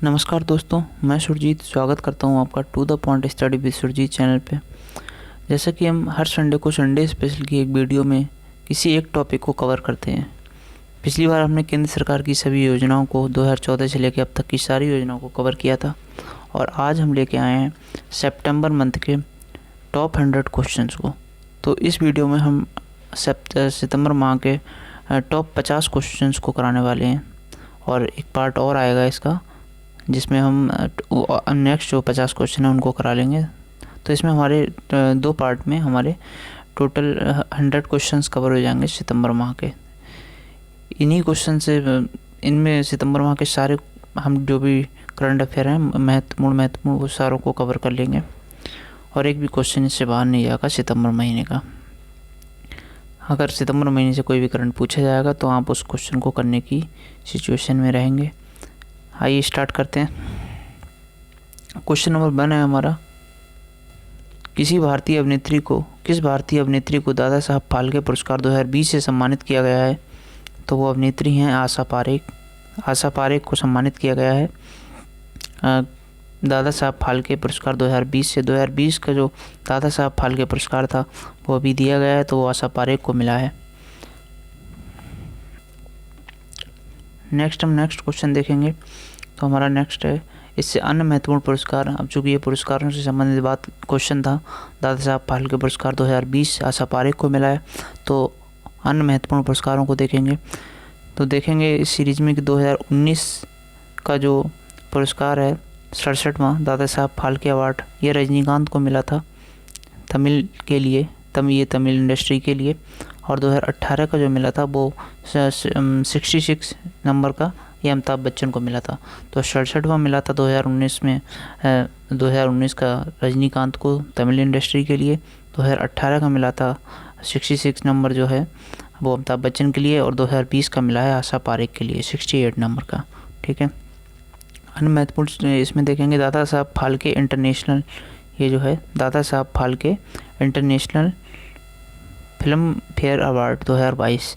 नमस्कार दोस्तों, मैं सुरजीत स्वागत करता हूं आपका to the point study with Surjeet channel पे। जैसा कि हम हर संडे को संडे स्पेशल की एक वीडियो में किसी एक टॉपिक को कवर करते हैं। पिछली बार हमने केंद्र सरकार की सभी योजनाओं को 2014 से लेकर अब तक की सारी योजनाओं को कवर किया था और आज हम लेके आए हैं सितंबर मंथ के टॉप 100 क्वेश्चंस को। तो इस वीडियो में हम सितंबर माह के टॉप 50 क्वेश्चंस को कराने वाले हैं और एक पार्ट और आएगा इसका, जिसमें हम नेक्स्ट जो 50 क्वेश्चन है उनको करा लेंगे। तो इसमें हमारे दो पार्ट में हमारे टोटल 100 क्वेश्चंस कवर हो जाएंगे सितंबर माह के। इन्हीं क्वेश्चन से इनमें सितंबर माह के सारे हम जो भी करंट अफेयर हैं महत्वपूर्ण वो सारों को कवर कर लेंगे और एक भी क्वेश्चन इससे बाहर नहीं जाएगा सितंबर महीने का। अगर सितंबर महीने से कोई भी करंट पूछा जाएगा तो आप उस क्वेश्चन को करने की सिचुएशन में रहेंगे। आइए स्टार्ट करते हैं। क्वेश्चन नंबर 1 है हमारा, किस भारतीय अभिनेत्री को दादा साहब फाल्के पुरस्कार 2020 से सम्मानित किया गया है? तो वो अभिनेत्री हैं आशा पारेख को सम्मानित किया गया है दादा साहब फाल्के पुरस्कार 2020 से। 2020 का जो दादा साहब फाल्के पुरस्कार था वो अभी दिया गया है, तो वो आशा पारेख को मिला है। हम नेक्स्ट क्वेश्चन देखेंगे। तो हमारा नेक्स्ट है, इससे अन्य महत्वपूर्ण पुरस्कार। अब चूँकि ये पुरस्कारों से संबंधित क्वेश्चन था, दादा साहब फाल्के पुरस्कार 2020 आशा पारेख को मिला है, तो अन्य महत्वपूर्ण पुरस्कारों को देखेंगे। तो देखेंगे इस सीरीज़ में कि 2019 का जो पुरस्कार है 67वां दादा साहब फाल्के अवार्ड, ये रजनीकांत को मिला था तमिल इंडस्ट्री के लिए। और 2018 का जो मिला था वो 66 नंबर का ये अमिताभ बच्चन को मिला था। तो 67वां मिला था 2019 में 2019 का रजनीकांत को तमिल इंडस्ट्री के लिए। 2018 का मिला था 66 नंबर जो है वो अमिताभ बच्चन के लिए, और 2020 का मिला है आशा पारेख के लिए 68 नंबर का। ठीक है। अन्य महत्वपूर्ण इसमें देखेंगे दादा साहब फाल्के इंटरनेशनल, ये जो है Dada Saheb Phalke international film fair award 2022,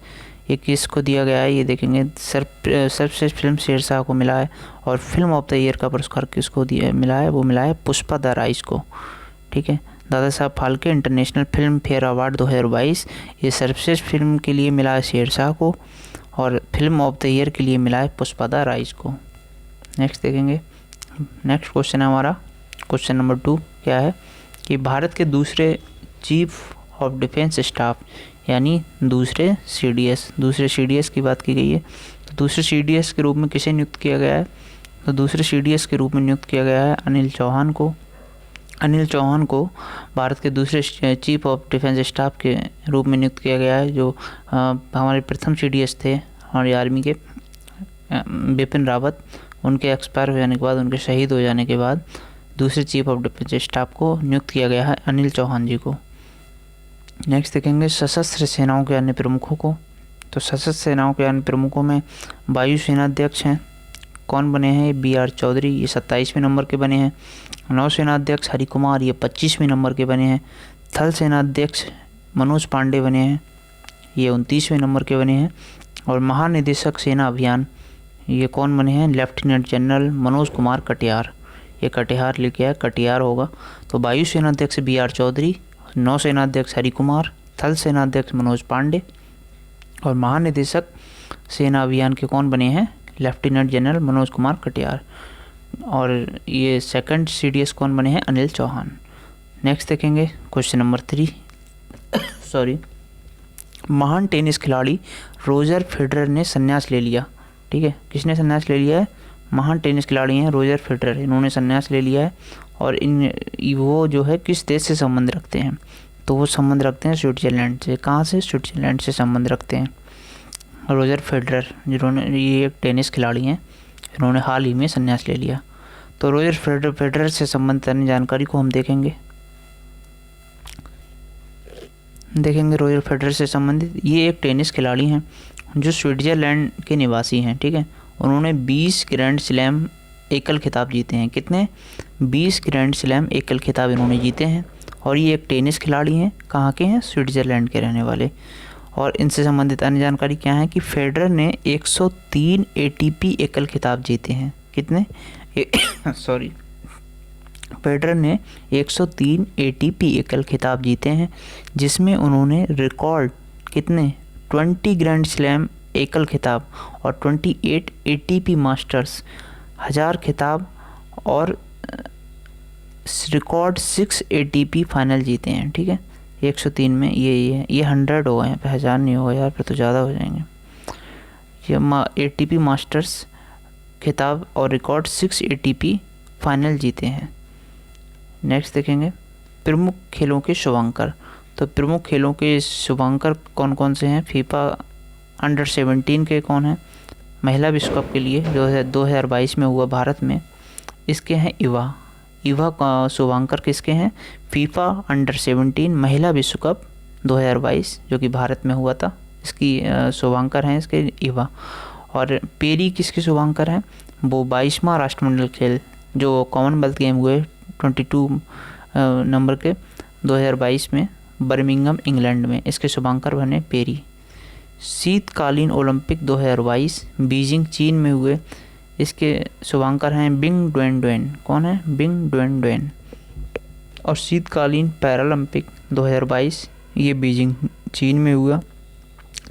ये किसको दिया गया है? ये देखेंगे सर्वश्रेष्ठ फिल्म शेरशाह को मिला है। और फिल्म ऑफ द ईयर का पुरस्कार किसको मिला है? वो मिला है पुष्पा द राइज को। ठीक है। Dada Saheb Phalke international film fair award 2022, ये सर्वश्रेष्ठ फिल्म के लिए मिला है शेरशाह को और फिल्म ऑफ द ईयर के लिए मिला है पुष्पा द राइज को। नेक्स्ट देखेंगे। नेक्स्ट क्वेश्चन है हमारा, क्वेश्चन नंबर 2 क्या है कि भारत के दूसरे चीफ ऑफ डिफेंस स्टाफ यानी दूसरे CDS की बात की गई है। तो दूसरे CDS के रूप में किसे नियुक्त किया गया है? तो दूसरे CDS के रूप में नियुक्त किया गया है अनिल चौहान को भारत के दूसरे चीफ ऑफ डिफेंस स्टाफ के रूप में नियुक्त किया गया है। जो हमारे प्रथम CDS थे हमारी आर्मी के बिपिन रावत, उनके एक्सपायर हो जाने के बाद, उनके शहीद हो जाने के बाद दूसरे चीफ ऑफ डिफेंस स्टाफ को नियुक्त किया गया है अनिल चौहान जी को। नेक्स्ट देखेंगे सशस्त्र सेनाओं के अन्य प्रमुखों को। तो सशस्त्र सेनाओं के अन्य प्रमुखों में वायुसेना अध्यक्ष हैं, कौन बने हैं? BR चौधरी, ये 27वें नंबर के बने हैं। नौसेना अध्यक्ष हरि कुमार, ये 25वें नंबर के बने हैं। थल सेना अध्यक्ष मनोज पांडे बने हैं, ये 29वें नंबर के बने हैं। और महानिदेशक सेना अभियान, ये कौन बने हैं? लेफ्टिनेंट जनरल मनोज कुमार कटियार, ये कटिहार लिखे है, कटियार होगा। तो वायुसेना अध्यक्ष BR चौधरी, नौसेना अध्यक्ष हरि कुमार, थल सेना अध्यक्ष मनोज पांडे और महानिदेशक सेना अभियान के कौन बने हैं? Lieutenant general Manoj Kumar Katiyar. और ये सेकंड CDS कौन बने हैं? अनिल चौहान। नेक्स्ट देखेंगे क्वेश्चन नंबर 3 महान टेनिस खिलाड़ी रोजर फेडरर ने संन्यास ले लिया। ठीक है, किसने संन्यास ले लिया है? महान टेनिस खिलाड़ी हैं रोजर फेडरर, इन्होंने संन्यास ले लिया है। और वो जो है किस देश से संबंध रखते हैं? तो वो संबंध रखते हैं स्विट्जरलैंड से। कहाँ से? स्विट्जरलैंड से संबंध रखते हैं रोजर फेडरर, जिन्होंने, ये एक टेनिस खिलाड़ी हैं, इन्होंने हाल ही में संन्यास ले लिया। तो रोजर फेडरर से संबंधित अन्य जानकारी को हम देखेंगे। रोजर फेडरर से संबंधित, ये एक टेनिस खिलाड़ी हैं जो स्विट्जरलैंड के निवासी हैं। ठीक है। उन्होंने 20 ग्रैंड स्लैम एकल खिताब जीते हैं। कितने? 20 ग्रैंड स्लैम एकल खिताब इन्होंने जीते हैं। और ये एक टेनिस खिलाड़ी हैं, कहाँ के हैं? स्विट्जरलैंड के रहने वाले। और इनसे संबंधित अन्य जानकारी क्या है कि फेडरर ने 103 ATP एकल खिताब जीते हैं। कितने सॉरी फेडरर ने 103 ATP एकल खिताब जीते हैं, जिसमें उन्होंने रिकॉर्ड कितने 20 ग्रैंड स्लैम एकल खिताब और 28 ATP मास्टर्स 1000 खिताब और रिकॉर्ड 6 ATP फाइनल जीते हैं। ठीक है, 103 में ये 100 हो गए हैं, 1000 नहीं होगा यार, फिर तो ज़्यादा हो जाएंगे। ये ATP मास्टर्स खिताब और रिकॉर्ड 6 ATP फाइनल जीते हैं। नेक्स्ट देखेंगे प्रमुख खेलों के शुभांकर। तो प्रमुख खेलों के शुभांकर कौन कौन से हैं? फीफा अंडर 17 के कौन हैं? महिला विश्व कप के लिए जो 2022 में हुआ भारत में, इसके हैं ईवा का शुभांकर किसके हैं? फीफा अंडर 17 महिला विश्व कप 2022 जो कि भारत में हुआ था, इसकी शुभांकर हैं इसके ईवा। और पेरी किसके शुभांकर हैं? वो 22वां राष्ट्रमंडल खेल जो कॉमनवेल्थ गेम हुए 22 नंबर के 2022 में बर्मिंघम इंग्लैंड में, इसके शुभांकर बने पेरी। शीतकालीन ओलंपिक 2022 बीजिंग चीन में हुए, इसके शुभांकर हैं बिंग डुएन। कौन है? Bing Dwen. और शीतकालीन पैरालंपिक 2022 ये बीजिंग चीन में हुआ।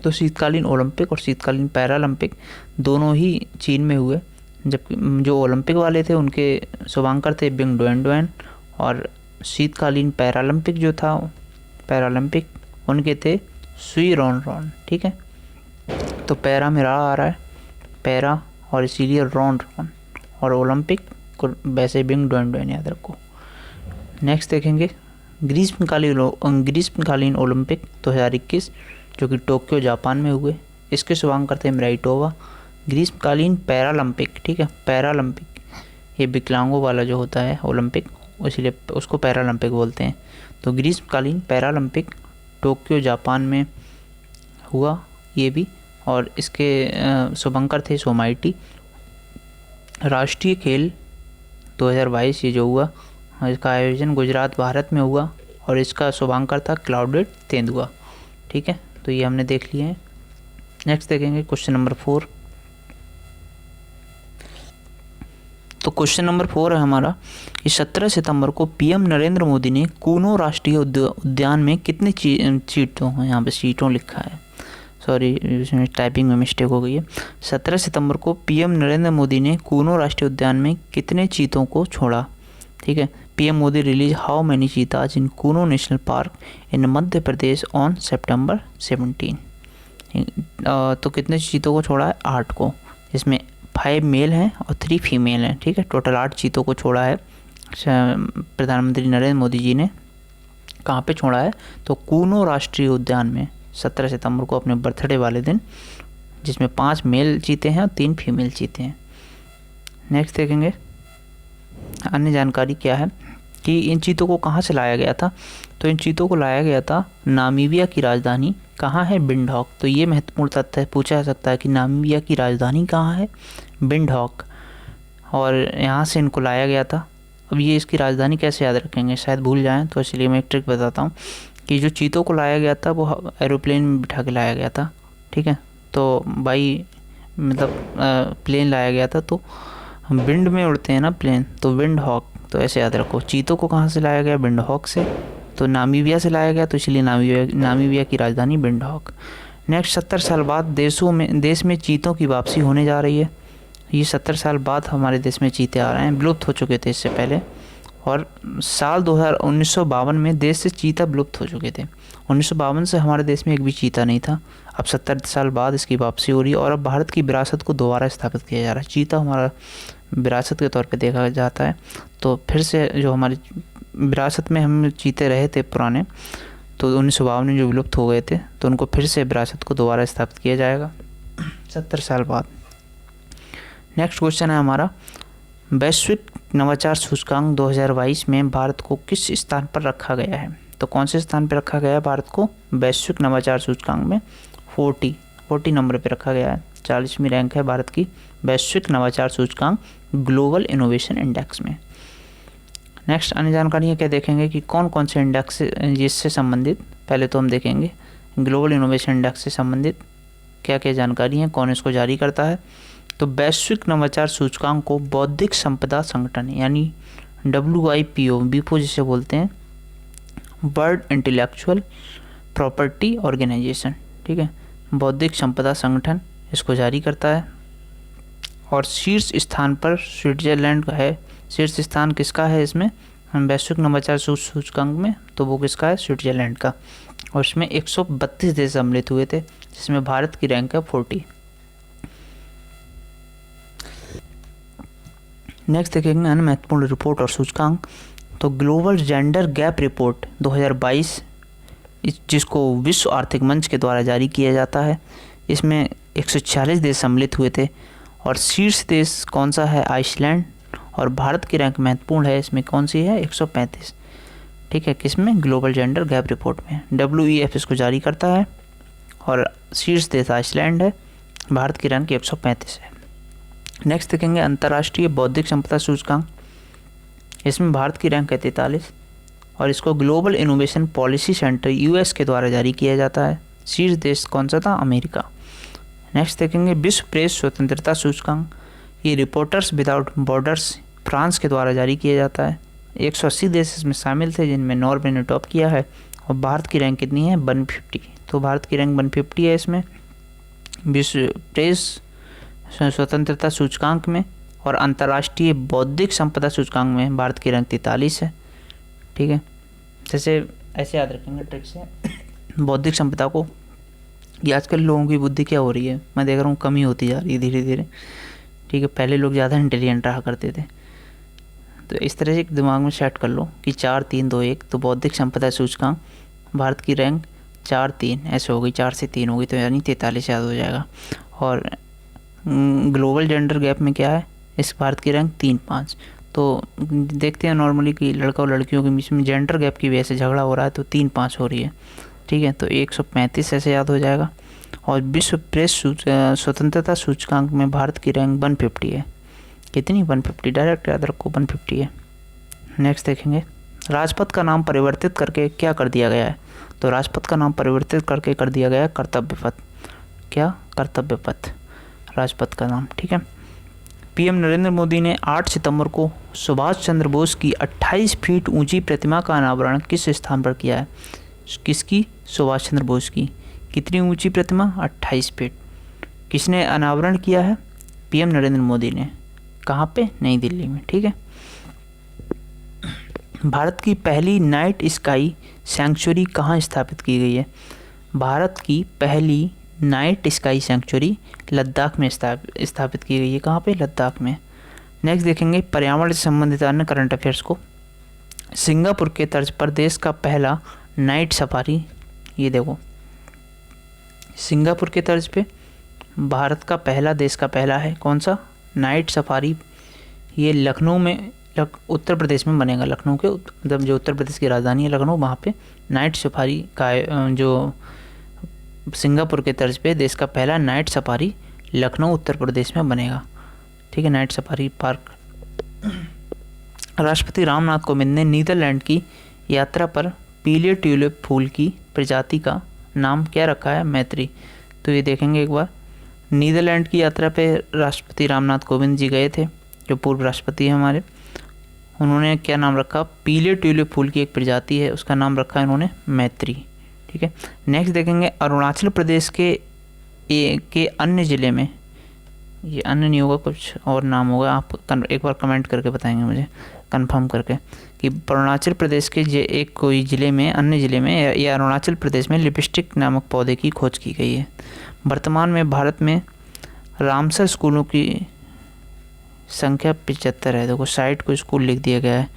तो शीतकालीन ओलंपिक और शीतकालीन पैरालंपिक दोनों ही चीन में हुए, जबकि जो ओलंपिक वाले थे उनके शुभांकर थे बिंग डुएन और शीतकालीन पैरालंपिक जो था पैरालंपिक उनके थे सुई रॉन। ठीक है, तो पैरा में रा आ रहा है, पैरा, और इसीलिए रॉन और ओलंपिक को वैसे बिंग डुएन याद रखो। नेक्स्ट देखेंगे ग्रीष्मकालीन ओलंपिक 2021 जो कि टोक्यो जापान में हुए, इसके शुभांकर थे मिराइटोवा। ग्रीष्मकालीन पैरालंपिक, ठीक है, पैरालंपिक ये विकलांगों वाला जो होता है ओलंपिक, इसलिए उसको पैरालंपिक बोलते हैं। तो ग्रीष्मकालीन पैरालंपिक टोक्यो जापान में हुआ ये भी, और इसके शुभंकर थे सोमाइटी। राष्ट्रीय खेल 2022 ये जो हुआ, इसका आयोजन गुजरात भारत में हुआ और इसका शुभांकर था क्लाउडेड तेंदुआ। ठीक है, तो ये हमने देख लिए हैं। नेक्स्ट देखेंगे क्वेश्चन नंबर 4। तो क्वेश्चन नंबर 4 है हमारा कि 17 सितंबर को PM नरेंद्र मोदी ने कूनो राष्ट्रीय उद्यान में कितनी चीतों, यहाँ पे सीटों लिखा है, सॉरी इसमें टाइपिंग में मिस्टेक हो गई है। 17 सितंबर को PM नरेंद्र मोदी ने कूनो राष्ट्रीय उद्यान में कितने चीतों को छोड़ा? ठीक है, PM Modi release how many चीताज in Kuno national park in Madhya Pradesh on September 17। तो कितने चीतों को छोड़ा है? 8 को, जिसमें 5 मेल हैं और 3 फीमेल हैं। ठीक है, टोटल 8 चीतों को छोड़ा है प्रधानमंत्री नरेंद्र मोदी जी ने। कहाँ पे छोड़ा है? तो कूनो राष्ट्रीय उद्यान में 17 सितंबर को अपने बर्थडे वाले दिन, जिसमें 5 मेल चीते हैं और 3 फीमेल चीते हैं। नेक्स्ट देखेंगे अन्य जानकारी क्या है कि इन चीतों को कहाँ से लाया गया था? तो इन चीतों को लाया गया था नामीबिया की राजधानी कहाँ है? विंडहॉक। तो ये महत्वपूर्ण तथ्य है, पूछा जा सकता है कि नामीबिया की राजधानी कहाँ है? विंडहॉक, और यहाँ से इनको लाया गया था। अब ये इसकी राजधानी कैसे याद रखेंगे, शायद भूल जाएं, तो इसलिए मैं एक ट्रिक बताता हूँ कि जो चीतों को लाया गया था वो एरोप्लेन में बिठा के लाया गया था। ठीक है, तो बाई मतलब प्लेन लाया गया था, तो हम विंड में उड़ते हैं ना प्लेन, तो विंडहॉक, तो ऐसे याद रखो। चीतों को कहाँ से लाया गया? विंडहॉक से। तो नामीबिया से लाया गया, तो इसलिए नामीबिया की राजधानी विंडहॉक। नेक्स्ट 70 साल बाद देश में चीतों की वापसी होने जा रही है। ये 70 साल बाद हमारे देश में चीते आ रहे हैं, विलुप्त हो चुके थे इससे पहले, और साल 1952 में देश से चीता विलुप्त हो चुके थे। 1952 से हमारे देश में एक भी चीता नहीं था। अब 70 साल बाद इसकी वापसी हो रही है और अब भारत की विरासत को दोबारा स्थापित किया जा रहा है। चीता हमारा विरासत के तौर पे देखा जाता है, तो फिर से जो हमारी विरासत में हम चीते रहे थे पुराने, तो 1952 में जो विलुप्त हो गए थे, तो उनको फिर से विरासत को दोबारा स्थापित किया जाएगा 70 साल बाद। नेक्स्ट क्वेश्चन है हमारा, वैश्विक नवाचार सूचकांक 2022 में भारत को किस स्थान पर रखा गया है? तो कौन से स्थान पर रखा गया है भारत को? वैश्विक नवाचार सूचकांक में 40 नंबर पर रखा गया है। 40वीं रैंक है भारत की वैश्विक नवाचार सूचकांक ग्लोबल इनोवेशन इंडेक्स में। नेक्स्ट अन्य जानकारियाँ क्या देखेंगे कि कौन कौन से इंडेक्स इससे संबंधित, पहले तो हम देखेंगे ग्लोबल इनोवेशन इंडेक्स से संबंधित क्या क्या जानकारी है, कौन इसको जारी करता है। तो वैश्विक नवाचार सूचकांक को बौद्धिक संपदा संगठन यानी WIPO बीपो जिसे बोलते हैं, वर्ल्ड इंटेलेक्चुअल प्रॉपर्टी ऑर्गेनाइजेशन, ठीक है, बौद्धिक संपदा संगठन इसको जारी करता है। और शीर्ष स्थान पर स्विट्जरलैंड का है। शीर्ष स्थान किसका है इसमें वैश्विक नवाचार सूचकांक में? तो वो किसका है? स्विट्जरलैंड का। और इसमें 132 देश सम्मिलित हुए थे, जिसमें भारत की रैंक है 40। नेक्स्ट देखेंगे अन्य महत्वपूर्ण रिपोर्ट और सूचकांक। तो ग्लोबल जेंडर गैप रिपोर्ट 2022, जिसको विश्व आर्थिक मंच के द्वारा जारी किया जाता है, इसमें 146 देश सम्मिलित हुए थे। और शीर्ष देश कौन सा है? आइसलैंड। और भारत की रैंक महत्वपूर्ण है, इसमें कौन सी है? 135, ठीक है, किसमें? ग्लोबल जेंडर गैप रिपोर्ट में। WEF इसको जारी करता है और शीर्ष देश आइसलैंड है। भारत की रैंक 135 है। नेक्स्ट देखेंगे अंतर्राष्ट्रीय बौद्धिक संपदा सूचकांक। इसमें भारत की रैंक है 43 और इसको global innovation policy centre US के द्वारा जारी किया जाता है। शीर्ष देश कौन सा था? अमेरिका। नेक्स्ट देखेंगे विश्व प्रेस स्वतंत्रता सूचकांक। ये रिपोर्टर्स विदाउट बॉर्डर्स फ्रांस के द्वारा जारी किया जाता है। 180 देश इसमें शामिल थे, जिनमें नॉर्वे ने टॉप किया है। और भारत की रैंक कितनी है? 150। तो भारत की रैंक 150 है इसमें विश्व प्रेस स्वतंत्रता सूचकांक में। और अंतर्राष्ट्रीय बौद्धिक संपदा सूचकांक में भारत की रैंक 43 है, ठीक है। जैसे ऐसे याद रखेंगे ट्रिक से बौद्धिक संपदा को। ये आजकल लोगों की बुद्धि क्या हो रही है, मैं देख रहा हूँ कमी होती जा रही है धीरे धीरे, ठीक है। पहले लोग ज़्यादा इंटेलिजेंट रहा करते थे, तो इस तरह से दिमाग में सेट कर लो कि 4 3 2 1। तो बौद्धिक संपदा सूचकांक भारत की रैंक 4 3 ऐसे हो गई, 4 से 3 हो गई, तो यानी 43 याद हो जाएगा। और ग्लोबल जेंडर गैप में क्या है? इस भारत की रैंक 3 5। तो देखते हैं नॉर्मली कि लड़का और लड़कियों के बीच में जेंडर गैप की वजह से झगड़ा हो रहा है, तो 3 5 हो रही है, ठीक है। तो 135 ऐसे याद हो जाएगा। और विश्व प्रेस स्वतंत्रता सूचकांक में भारत की रैंक 150 है। कितनी? 150, डायरेक्ट याद रखो 150 है। नेक्स्ट देखेंगे राजपथ का नाम परिवर्तित करके क्या कर दिया गया है? तो राजपथ का नाम परिवर्तित करके कर दिया गया है कर्तव्य पथ। क्या? कर्तव्य पथ, राजपथ का नाम, ठीक है। PM नरेंद्र मोदी ने 8 सितंबर को सुभाष चंद्र बोस की 28 फीट ऊंची प्रतिमा का अनावरण किस स्थान पर किया है? किसकी? सुभाष चंद्र बोस की। कितनी ऊंची प्रतिमा? 28 फीट। किसने अनावरण किया है? PM नरेंद्र मोदी ने। कहाँ पे? नई दिल्ली में, ठीक है। भारत की पहली नाइट स्काई सैंक्चुरी कहाँ स्थापित की गई है? भारत की पहली नाइट स्काई सैंक्चुरी लद्दाख में स्थापित की गई है। कहाँ पे? लद्दाख में। नेक्स्ट देखेंगे पर्यावरण से संबंधित अन्य करंट अफेयर्स को। सिंगापुर के तर्ज पर देश का पहला नाइट सफारी, ये देखो सिंगापुर के तर्ज पे भारत का पहला, देश का पहला है कौन सा? Night safari. ये लखनऊ में, उत्तर प्रदेश में बनेगा। लखनऊ के मतलब जो उत्तर प्रदेश की राजधानी है लखनऊ, वहाँ पे नाइट सफारी का जो सिंगापुर के तर्ज पे देश का पहला नाइट सफारी लखनऊ उत्तर प्रदेश में बनेगा, ठीक है, नाइट सफारी पार्क। राष्ट्रपति रामनाथ कोविंद ने नीदरलैंड की यात्रा पर पीले ट्यूलिप फूल की प्रजाति का नाम क्या रखा है? मैत्री। तो ये देखेंगे एक बार, नीदरलैंड की यात्रा पे राष्ट्रपति रामनाथ कोविंद जी गए थे, जो पूर्व राष्ट्रपति हैं हमारे। उन्होंने क्या नाम रखा? पीले ट्यूलिप फूल की एक प्रजाति है, उसका नाम रखा है उन्होंने मैत्री, ठीक है। नेक्स्ट देखेंगे अरुणाचल प्रदेश के अन्य ज़िले में, ये अन्य नहीं होगा, कुछ और नाम होगा, आप एक बार कमेंट करके बताएंगे मुझे कंफर्म करके कि अरुणाचल प्रदेश के एक कोई ज़िले में, अन्य ज़िले में या अरुणाचल प्रदेश में लिपस्टिक नामक पौधे की खोज की गई है। वर्तमान में भारत में रामसर स्कूलों की संख्या 75 है। देखो साइट को स्कूल लिख दिया गया है।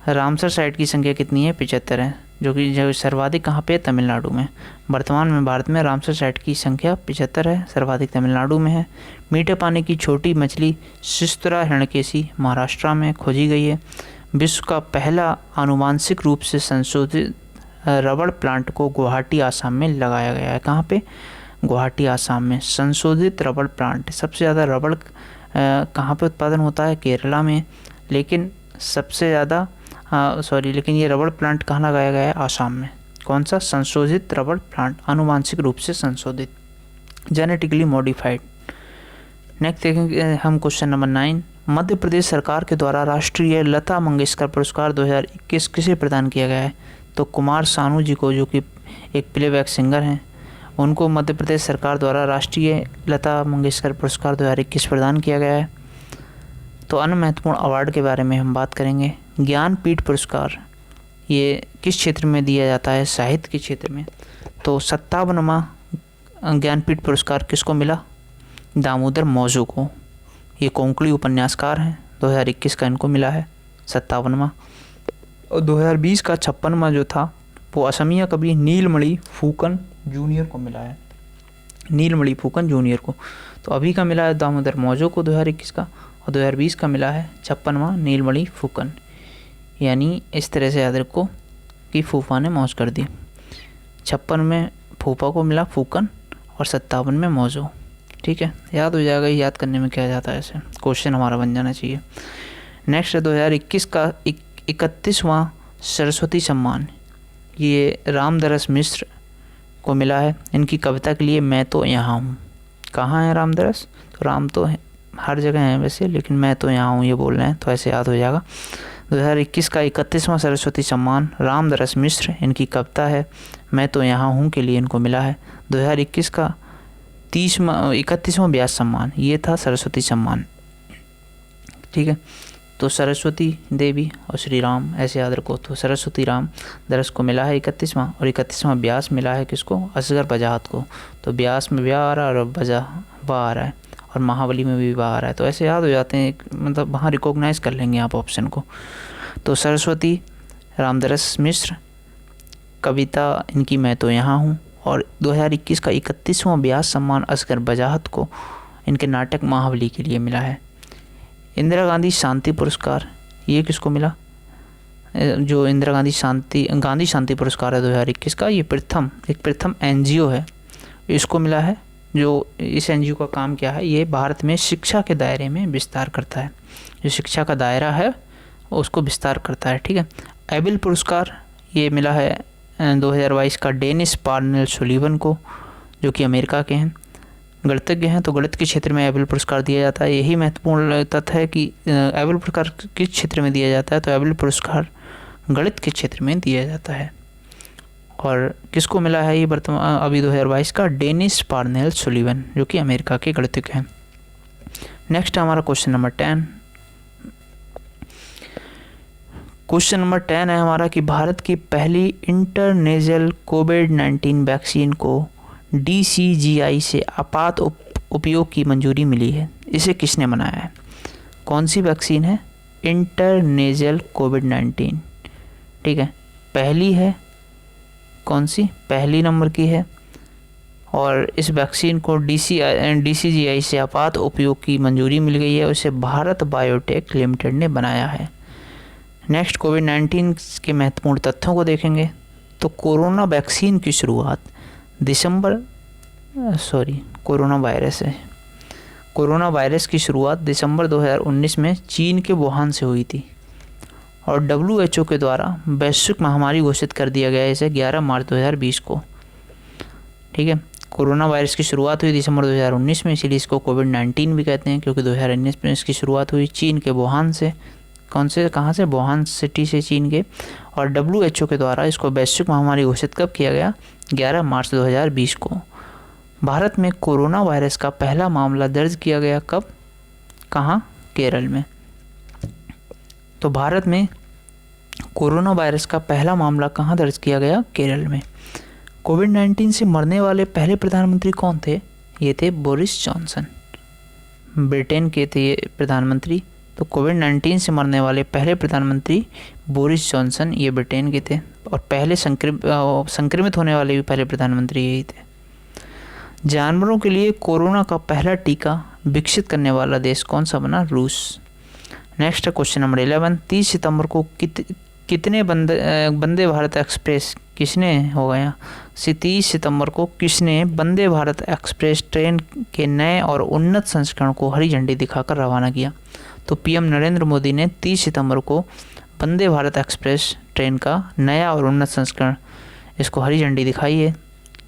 रामसर साइट की संख्या कितनी है? 75 है, जो सर्वाधिक कहाँ पे है? तमिलनाडु में। वर्तमान में भारत में रामसर साइट की संख्या 75 है, सर्वाधिक तमिलनाडु में है। मीठे पानी की छोटी मछली शिस्तरा हिरण्यकेशी महाराष्ट्र में खोजी गई है। विश्व का पहला आनुवांशिक रूप से संशोधित रबड़ प्लांट को गुवाहाटी आसाम में लगाया गया है। कहाँ पे? गुवाहाटी आसाम में संशोधित रबड़ प्लांट। सबसे ज़्यादा रबड़ कहाँ पे उत्पादन होता है? केरला में। लेकिन सबसे ज़्यादा लेकिन ये रबड़ प्लांट कहाँ लगाया गया है? आसाम में। कौन सा? संशोधित रबड़ प्लांट, आनुवांशिक रूप से संशोधित, जेनेटिकली मॉडिफाइड। नेक्स्ट देखेंगे हम क्वेश्चन नंबर 9। मध्य प्रदेश सरकार के द्वारा राष्ट्रीय लता मंगेशकर पुरस्कार 2021 किसे प्रदान किया गया है? तो कुमार सानू जी को, जो कि एक प्लेबैक सिंगर हैं, उनको मध्य प्रदेश सरकार द्वारा राष्ट्रीय लता मंगेशकर पुरस्कार 2021 प्रदान किया गया है। तो अन्य महत्वपूर्ण अवार्ड के बारे में हम बात करेंगे। ज्ञानपीठ पुरस्कार ये किस क्षेत्र में दिया जाता है? साहित्य के क्षेत्र में। तो 57वां ज्ञानपीठ पुरस्कार किसको मिला? दामोदर मौजो को। ये कोंकणी उपन्यासकार हैं। 2021 का इनको मिला है 57वां। और 2020 का 56वां जो था वो असमिया कवि नीलमणि फूकन जूनियर को मिला है। नीलमणि फूकन जूनियर को। तो अभी का मिला है दामोदर मौजो को 2021 का, और 2020 का मिला है 56वां नीलमणि फूकन। यानी इस तरह से याद रखो कि फूफा ने मौज कर दी। 56 में फूफा को मिला फूकन और 57 में मौजो। ठीक है, याद हो जाएगा। याद करने में क्या जाता है, ऐसे क्वेश्चन हमारा बन जाना चाहिए। नेक्स्ट है 2021 का 31वां सरस्वती सम्मान। ये रामदरस मिश्र को मिला है। इनकी कविता के लिए मैं तो यहाँ हूँ। कहाँ है रामदरस? तो राम तो हर जगह हैं वैसे, लेकिन मैं तो यहाँ हूँ ये बोल रहे हैं, तो ऐसे याद हो जाएगा। 2021 का 31वां सरस्वती सम्मान रामदरस मिश्र, इनकी कविता है मैं तो यहाँ हूँ के लिए इनको मिला है। 2021 का 31वां व्यास सम्मान ये था सरस्वती सम्मान। ठीक है, तो सरस्वती देवी और श्री राम ऐसे याद रखो। तो सरस्वती राम दरस को मिला है 31वां, और 31वां व्यास मिला है किसको? असगर बजाहत को। तो व्यास में व्या आ रहा है और बजा वा आ रहा है, और महाबली में भी वा आ रहा है। तो ऐसे याद हो जाते हैं, मतलब वहाँ रिकॉग्नाइज कर लेंगे आप ऑप्शन को। तो सरस्वती रामदरस मिश्र, कविता इनकी मैं तो यहाँ हूँ, और 2021 का 31वां व्यास सम्मान असगर बजाहत को इनके नाटक महाबली के लिए मिला है। इंदिरा गांधी शांति पुरस्कार ये किसको मिला? जो इंदिरा गांधी शांति पुरस्कार है 2021 का, ये प्रथम एनजीओ है, इसको मिला है। जो इस एनजीओ का काम क्या है? ये भारत में शिक्षा के दायरे में विस्तार करता है। जो शिक्षा का दायरा है उसको विस्तार करता है। ठीक है, एबिल पुरस्कार ये मिला है 2022 का डेनिस पार्नेल सुलीवन को, जो कि अमेरिका के हैं, गणितज्ञ हैं। तो गणित के क्षेत्र में एबिल पुरस्कार दिया जाता है। यही महत्वपूर्ण तथ्य है कि एबिल पुरस्कार किस क्षेत्र में दिया जाता है? तो एबिल पुरस्कार गणित के क्षेत्र में दिया जाता है। और किसको मिला है ये वर्तमान अभी 2022 का? डेनिस पार्नेल सुलीवन, जो कि अमेरिका के गणितज्ञ हैं। नेक्स्ट हमारा क्वेश्चन नंबर 10। क्वेश्चन नंबर 10 है हमारा कि भारत की पहली इंटरनेजल कोविड-19 वैक्सीन को DCGI से आपात उपयोग की मंजूरी मिली है। इसे किसने बनाया है? कौन सी वैक्सीन है? इंटरनेजल कोविड-19। ठीक है, पहली है, कौन सी? पहली नंबर की है, और इस वैक्सीन को DCGI से आपात उपयोग की मंजूरी मिल गई है। उसे भारत बायोटेक लिमिटेड ने बनाया है। नेक्स्ट कोविड-19 के महत्वपूर्ण तथ्यों को देखेंगे। तो कोरोना वैक्सीन की शुरुआत कोरोना वायरस की शुरुआत दिसंबर 2019 में चीन के वुहान से हुई थी, और WHO के द्वारा वैश्विक महामारी घोषित कर दिया गया इसे 11 मार्च 2020 को। ठीक है, कोरोना वायरस की शुरुआत हुई दिसंबर 2019 में, इसीलिए इसको कोविड-19 भी कहते हैं, क्योंकि 2019 में इसकी शुरुआत हुई चीन के वुहान से। कहाँ से? वुहान सिटी से, चीन के। और WHO के द्वारा इसको वैश्विक महामारी घोषित कब किया गया? 11 मार्च 2020 को। भारत में कोरोना वायरस का पहला मामला दर्ज किया गया कब? कहाँ? केरल में। तो भारत में कोरोना वायरस का पहला मामला कहाँ दर्ज किया गया? केरल में। कोविड-19 से मरने वाले पहले प्रधानमंत्री कौन थे? ये थे बोरिस जॉनसन, ब्रिटेन के थे ये प्रधानमंत्री। तो कोविड-19 से मरने वाले पहले प्रधानमंत्री बोरिस जॉनसन, ये ब्रिटेन के थे, और पहले संक्रमित होने वाले भी पहले प्रधानमंत्री यही थे। जानवरों के लिए कोरोना का पहला टीका विकसित करने वाला देश कौन सा बना? रूस। Next question number 11। 30 सितंबर को कितने वंदे भारत एक्सप्रेस किसने हो गया? 30 सितंबर को किसने वंदे भारत एक्सप्रेस ट्रेन के नए और उन्नत संस्करण को हरी झंडी दिखाकर रवाना किया? तो PM नरेंद्र मोदी ने 30 सितंबर को वंदे भारत एक्सप्रेस ट्रेन का नया और उन्नत संस्करण इसको हरी झंडी दिखाई है,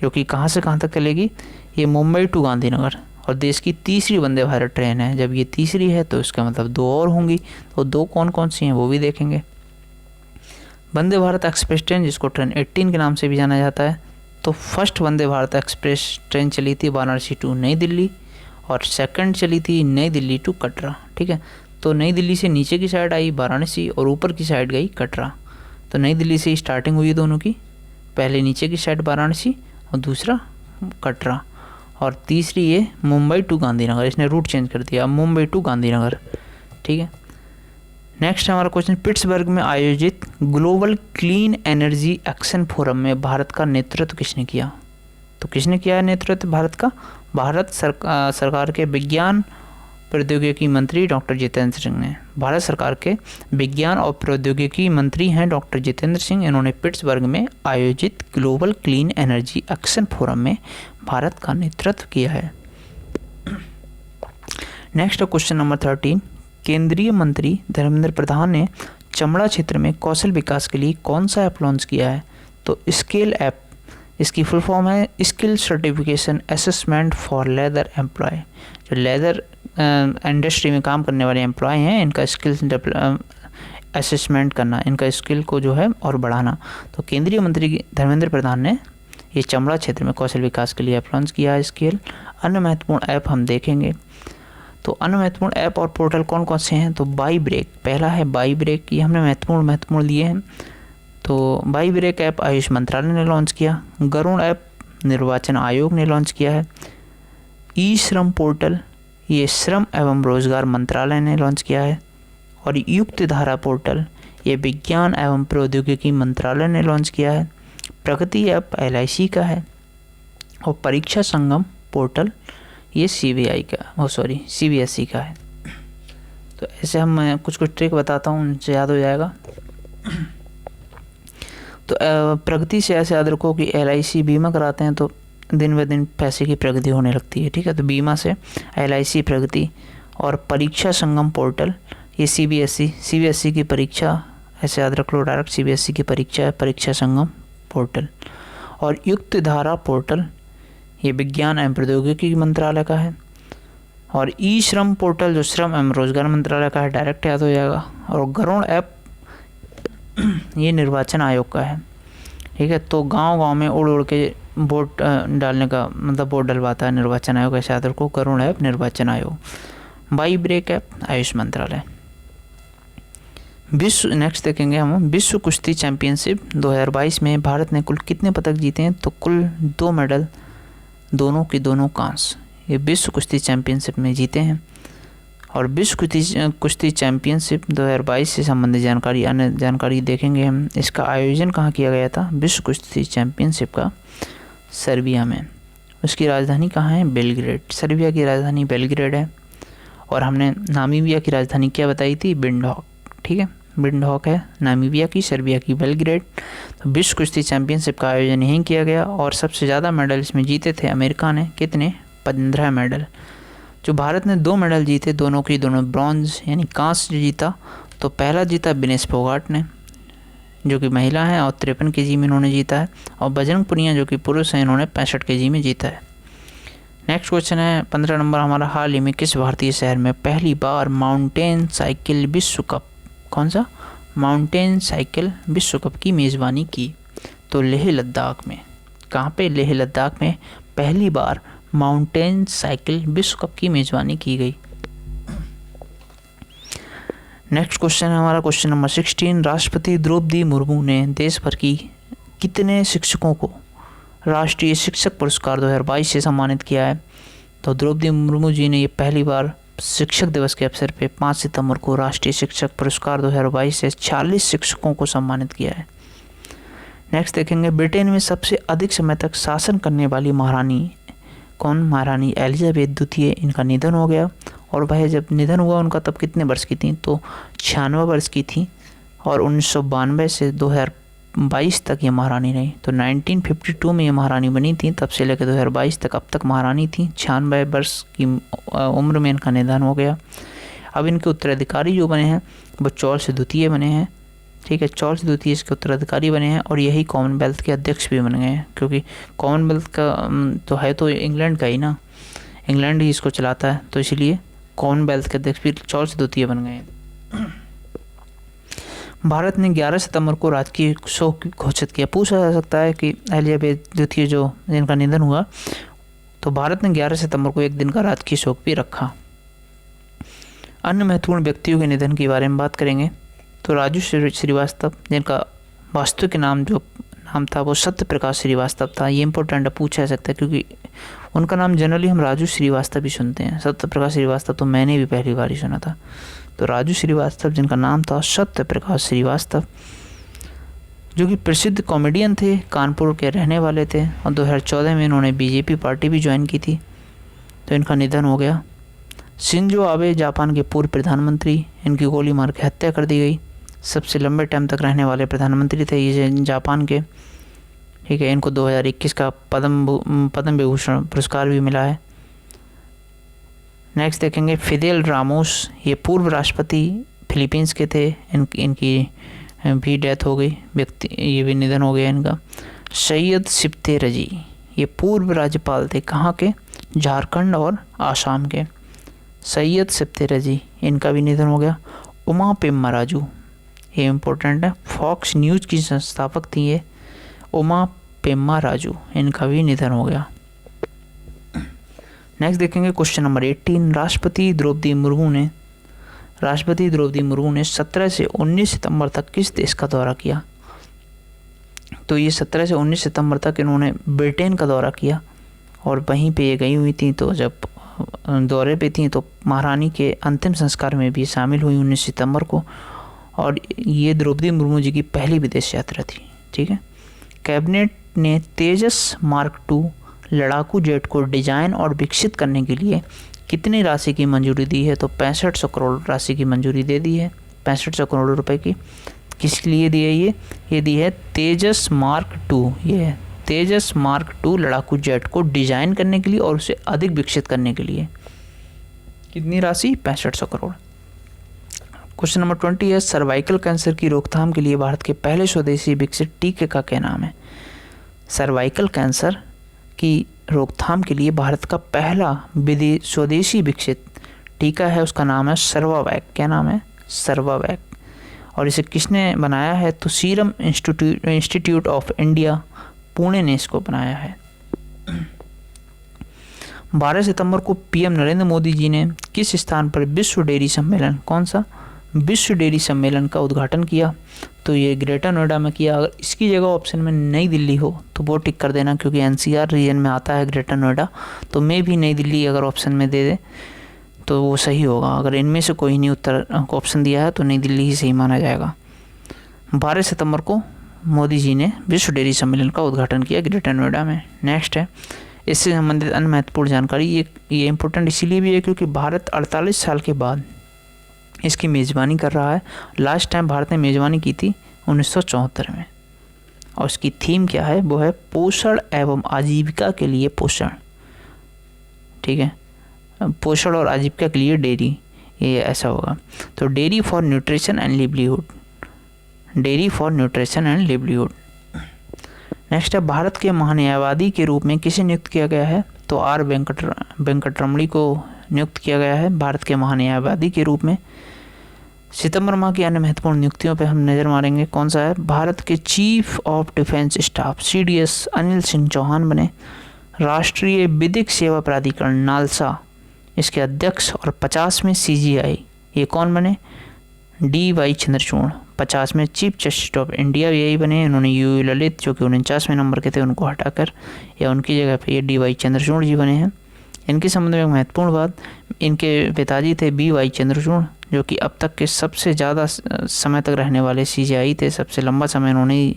जो कि कहाँ से कहाँ तक चलेगी? ये मुंबई टू गांधीनगर, और देश की तीसरी वंदे भारत ट्रेन है। जब ये तीसरी है तो इसका मतलब 2 और होंगी, तो 2 कौन कौन सी हैं वो भी देखेंगे। वंदे भारत एक्सप्रेस ट्रेन, जिसको ट्रेन 18 के नाम से भी जाना जाता है, तो first Vande Bharat express train चली थी वाराणसी टू नई दिल्ली, और सेकंड चली थी नई दिल्ली टू कटरा। ठीक है, तो नई दिल्ली से नीचे की साइड आई वाराणसी और ऊपर की साइड गई कटरा। तो नई दिल्ली से स्टार्टिंग हुई दोनों की, पहले नीचे की साइड वाराणसी और दूसरा कटरा, और तीसरी ये मुंबई टू गांधीनगर, इसने रूट चेंज कर दिया, मुंबई टू गांधीनगर। ठीक है, नेक्स्ट हमारा क्वेश्चन, पिट्सबर्ग में आयोजित global clean energy action forum में भारत का नेतृत्व किसने किया? तो किसने किया है नेतृत्व भारत का? भारत सरकार के विज्ञान प्रौद्योगिकी मंत्री डॉक्टर जितेंद्र सिंह ने। भारत सरकार के विज्ञान और प्रौद्योगिकी मंत्री हैं डॉक्टर जितेंद्र सिंह। इन्होंने पिट्सबर्ग में आयोजित global clean energy action forum में भारत का नेतृत्व किया है। नेक्स्ट क्वेश्चन नंबर 13, केंद्रीय मंत्री धर्मेंद्र प्रधान ने चमड़ा क्षेत्र में कौशल विकास के लिए कौन सा ऐप लॉन्च किया है? तो स्किल ऐप, इसकी फुल फॉर्म है skill certification assessment for leather employ. जो लेदर इंडस्ट्री में काम करने वाले एम्प्लॉय हैं, इनका स्किल्स असेसमेंट करना, इनका स्किल को जो है और बढ़ाना। तो केंद्रीय मंत्री धर्मेंद्र प्रधान ने ये चमड़ा क्षेत्र में कौशल विकास के लिए ऐप लॉन्च किया है स्किल। अन्य महत्वपूर्ण ऐप हम देखेंगे, तो अन्य महत्वपूर्ण ऐप और पोर्टल कौन कौन से हैं? तो बाई ब्रेक, पहला है बाई ब्रेक, ये हमने महत्वपूर्ण लिए हैं। तो बाई ब्रेक ऐप आयुष मंत्रालय ने लॉन्च किया। गरुड़ ऐप निर्वाचन आयोग ने लॉन्च किया है। ई श्रम पोर्टल, ये श्रम एवं रोजगार मंत्रालय ने लॉन्च किया है। और युक्त धारा पोर्टल, ये विज्ञान एवं प्रौद्योगिकी मंत्रालय ने लॉन्च किया है। प्रगति ऐप LIC का है। और परीक्षा संगम पोर्टल ये CBSE का है। तो ऐसे हम कुछ ट्रिक बताता हूँ, उनसे याद हो जाएगा। तो प्रगति से ऐसे याद रखो कि LIC बीमा कराते हैं तो दिन ब दिन पैसे की प्रगति होने लगती है। ठीक है, तो बीमा से LIC प्रगति। और परीक्षा संगम पोर्टल ये CBSE की परीक्षा, ऐसे याद रख लो डायरेक्ट CBSE की परीक्षा है, परीक्षा संगम पोर्टल। और युक्त धारा पोर्टल ये विज्ञान एवं प्रौद्योगिकी मंत्रालय का है। और ई श्रम पोर्टल जो श्रम एवं रोजगार मंत्रालय का है, डायरेक्ट याद हो जाएगा। और गरुड़ ऐप ये निर्वाचन आयोग का है। ठीक है, तो गांव में उड़ के वोट डालने का मतलब वोट डलवाता है निर्वाचन आयोग, ऐसे याद रखो। गरुड़ ऐप निर्वाचन आयोग। बाई ब्रेक ऐप आयुष मंत्रालय। नेक्स्ट देखेंगे हम, विश्व कुश्ती चैंपियनशिप 2022 में भारत ने कुल कितने पदक जीते हैं? तो कुल 2 मेडल, दोनों के दोनों कांस्य, ये विश्व कुश्ती चैंपियनशिप में जीते हैं। और विश्व कुश्ती चैंपियनशिप 2022 से संबंधित अन्य जानकारी देखेंगे हम। इसका आयोजन कहाँ किया गया था? विश्व कुश्ती चैंपियनशिप का सर्बिया में। उसकी राजधानी कहाँ है? बेलग्रेड। सर्बिया की राजधानी बेलग्रेड है। और हमने नामीबिया की राजधानी क्या बताई थी? विंडहॉक। ठीक है, विंडहॉक है नामीबिया की, सर्बिया की बेलग्रेड। तो विश्व कुश्ती चैंपियनशिप का आयोजन यहीं किया गया। और सबसे ज़्यादा मेडल इसमें जीते थे अमेरिका ने। कितने? 15 मेडल। जो भारत ने 2 मेडल जीते, दोनों की दोनों ब्रॉन्ज यानी कांस्य जीता। तो पहला जीता विनेश फोगाट ने, जो कि महिला हैं, और 53 kg में इन्होंने जीता है। और बजरंग पुनिया जो कि पुरुष हैं, इन्होंने 65 kg में जीता है। नेक्स्ट क्वेश्चन है 15 नंबर हमारा, हाल ही में किस भारतीय शहर में पहली बार माउंटेन साइकिल विश्व कप, कौन सा? माउंटेन साइकिल विश्व कप की मेज़बानी की? तो लेह लद्दाख में। कहाँ पे? लेह लद्दाख में पहली बार माउंटेन साइकिल विश्व कप की मेज़बानी की गई। नेक्स्ट क्वेश्चन है हमारा क्वेश्चन नंबर 16, राष्ट्रपति द्रौपदी मुर्मू ने देश भर की कितने शिक्षकों को राष्ट्रीय शिक्षक पुरस्कार 2022 से सम्मानित किया है? तो द्रौपदी मुर्मू जी ने ये पहली बार शिक्षक दिवस के अवसर पे 5 सितंबर को राष्ट्रीय शिक्षक पुरस्कार 2022 से 40 शिक्षकों को सम्मानित किया है। नेक्स्ट देखेंगे, ब्रिटेन में सबसे अधिक समय तक शासन करने वाली महारानी कौन? महारानी एलिजाबेथ द्वितीय। इनका निधन हो गया। और वह जब निधन हुआ उनका तब कितने वर्ष की थी? तो 96 वर्ष की थी। और 1992 से 2022 तक ये महारानी रही। तो 1952 में ये महारानी बनी थी, तब से लेकर 2022 तक अब तक महारानी थी। 96 वर्ष की उम्र में इनका निधन हो गया। अब इनके उत्तराधिकारी जो बने हैं वो चार्ल्स द्वितीय बने हैं। ठीक है, चार्ल्स द्वितीय इसके उत्तराधिकारी बने हैं। और यही कॉमनवेल्थ के अध्यक्ष भी बन गए हैं, क्योंकि कॉमनवेल्थ का तो है तो इंग्लैंड का ही ना, इंग्लैंड ही इसको चलाता है, तो इसीलिए कॉमनवेल्थ के अध्यक्ष भी 14 से द्वितीय बन गए। भारत ने 11 सितंबर को राजकीय शोक घोषित किया। पूछा जा सकता है कि एलिजाबेथ द्वितीय जो जिनका निधन हुआ, तो भारत ने 11 सितंबर को एक दिन का राजकीय शोक भी रखा। अन्य महत्वपूर्ण व्यक्तियों के निधन के बारे में बात करेंगे तो राजू श्रीवास्तव, जिनका वास्तविक नाम था वो सत्य प्रकाश श्रीवास्तव था। ये इंपॉर्टेंट पूछा जा सकता है क्योंकि उनका नाम जनरली हम राजू श्रीवास्तव ही सुनते हैं। सत्य प्रकाश श्रीवास्तव तो मैंने भी पहली बार ही सुना था। तो राजू श्रीवास्तव, जिनका नाम था सत्य प्रकाश श्रीवास्तव, जो कि प्रसिद्ध कॉमेडियन थे, कानपुर के रहने वाले थे और 2014 में इन्होंने बीजेपी पार्टी भी ज्वाइन की थी, तो इनका निधन हो गया। शिंजो आबे, जापान के पूर्व प्रधानमंत्री, इनकी गोली मार के हत्या कर दी गई। सबसे लंबे टाइम तक रहने वाले प्रधानमंत्री थे ये जापान के, ठीक है। इनको 2021 का पद्म विभूषण पुरस्कार भी मिला है। नेक्स्ट देखेंगे फिदेल रामोस, ये पूर्व राष्ट्रपति फिलीपींस के थे, इनकी भी डेथ हो गई, ये भी निधन हो गया इनका। सैयद सिप्ते रजी, ये पूर्व राज्यपाल थे, कहाँ के? झारखंड और आसाम के। सैयद सिप्ते रजी, इनका भी निधन हो गया। उमा पेम्मा राजू, ये इम्पोर्टेंट है, फॉक्स न्यूज़ की संस्थापक थी ये उमा पेम्मा राजू, इनका भी निधन हो गया। नेक्स्ट देखेंगे क्वेश्चन नंबर 18। राष्ट्रपति द्रौपदी मुर्मू ने 17 से 19 सितंबर तक किस देश का दौरा किया? तो ये 17 से 19 सितंबर तक इन्होंने ब्रिटेन का दौरा किया और वहीं पे ये गई हुई थी। तो जब दौरे पे थी तो महारानी के अंतिम संस्कार में भी शामिल हुई 19 सितंबर को, और ये द्रौपदी मुर्मू जी की पहली विदेश यात्रा थी, ठीक है। कैबिनेट ने तेजस मार्क 2 लड़ाकू जेट को डिजाइन और विकसित करने के लिए कितनी राशि की मंजूरी दी है? तो 6500 करोड़ राशि की मंजूरी दे दी है, 6500 करोड़ रुपए की। किस लिए दी है ये दी है तेजस मार्क 2, ये तेजस मार्क 2 लड़ाकू जेट को डिजाइन करने के लिए और उसे अधिक विकसित करने के लिए। कितनी राशि? 6500 करोड़। क्वेश्चन नंबर 20 है सर्वाइकल कैंसर की रोकथाम के लिए भारत के पहले स्वदेशी विकसित टीके का क्या नाम है? सर्वाइकल कैंसर की रोकथाम के लिए भारत का पहला स्वदेशी विकसित टीका है, उसका नाम है सर्वावैक। क्या नाम है? सर्वावैक। और इसे किसने बनाया है? तो serum institute of India Pune ने इसको बनाया है। 12 सितंबर को पीएम नरेंद्र मोदी जी ने किस स्थान पर विश्व डेयरी सम्मेलन, कौन सा? विश्व डेयरी सम्मेलन का उद्घाटन किया? तो ये ग्रेटर नोएडा में किया। अगर इसकी जगह ऑप्शन में नई दिल्ली हो तो वो टिक कर देना, क्योंकि एनसीआर रीजन में आता है ग्रेटर नोएडा, तो मैं भी नई दिल्ली अगर ऑप्शन में दे दे तो वो सही होगा। अगर इनमें से कोई नहीं उत्तर ऑप्शन दिया है तो नई दिल्ली ही सही माना जाएगा। 12 सितंबर को मोदी जी ने विश्व डेयरी सम्मेलन का उद्घाटन किया ग्रेटर नोएडा में। नेक्स्ट है इससे संबंधित अन्य महत्वपूर्ण जानकारी। ये इम्पोर्टेंट इसीलिए भी है क्योंकि भारत 48 साल के बाद इसकी मेज़बानी कर रहा है। लास्ट टाइम भारत ने मेज़बानी की थी 1974 में, और उसकी थीम क्या है? वो है पोषण एवं आजीविका के लिए पोषण, ठीक है। पोषण और आजीविका के लिए डेयरी, ये ऐसा होगा। तो dairy for nutrition and livelihood, dairy for nutrition and livelihood. Next है भारत के महान्यायवादी के रूप में किसे नियुक्त किया गया है? तो आर वेंकटरमणी को नियुक्त किया गया है भारत के महान्यायवादी के रूप में। सितंबर माह की अन्य महत्वपूर्ण नियुक्तियों पर हम नज़र मारेंगे। कौन सा है? भारत के chief of defence staff CDS Anil Singh Chauhan बने। राष्ट्रीय विधिक सेवा प्राधिकरण नालसा, इसके अध्यक्ष और 50वें CGI ये कौन बने? DY चंद्रचूड़। 50वें चीफ जस्टिस ऑफ इंडिया यही बने। इन्होंने UU ललित जो कि 49वें नंबर के थे उनको हटाकर या उनकी जगह पे ये DY चंद्रचूड़ जी बने हैं। इनके संबंध में महत्वपूर्ण बात, इनके पिताजी थे BY चंद्रचूड़ जो कि अब तक के सबसे ज़्यादा समय तक रहने वाले CGI थे। सबसे लंबा समय इन्होंने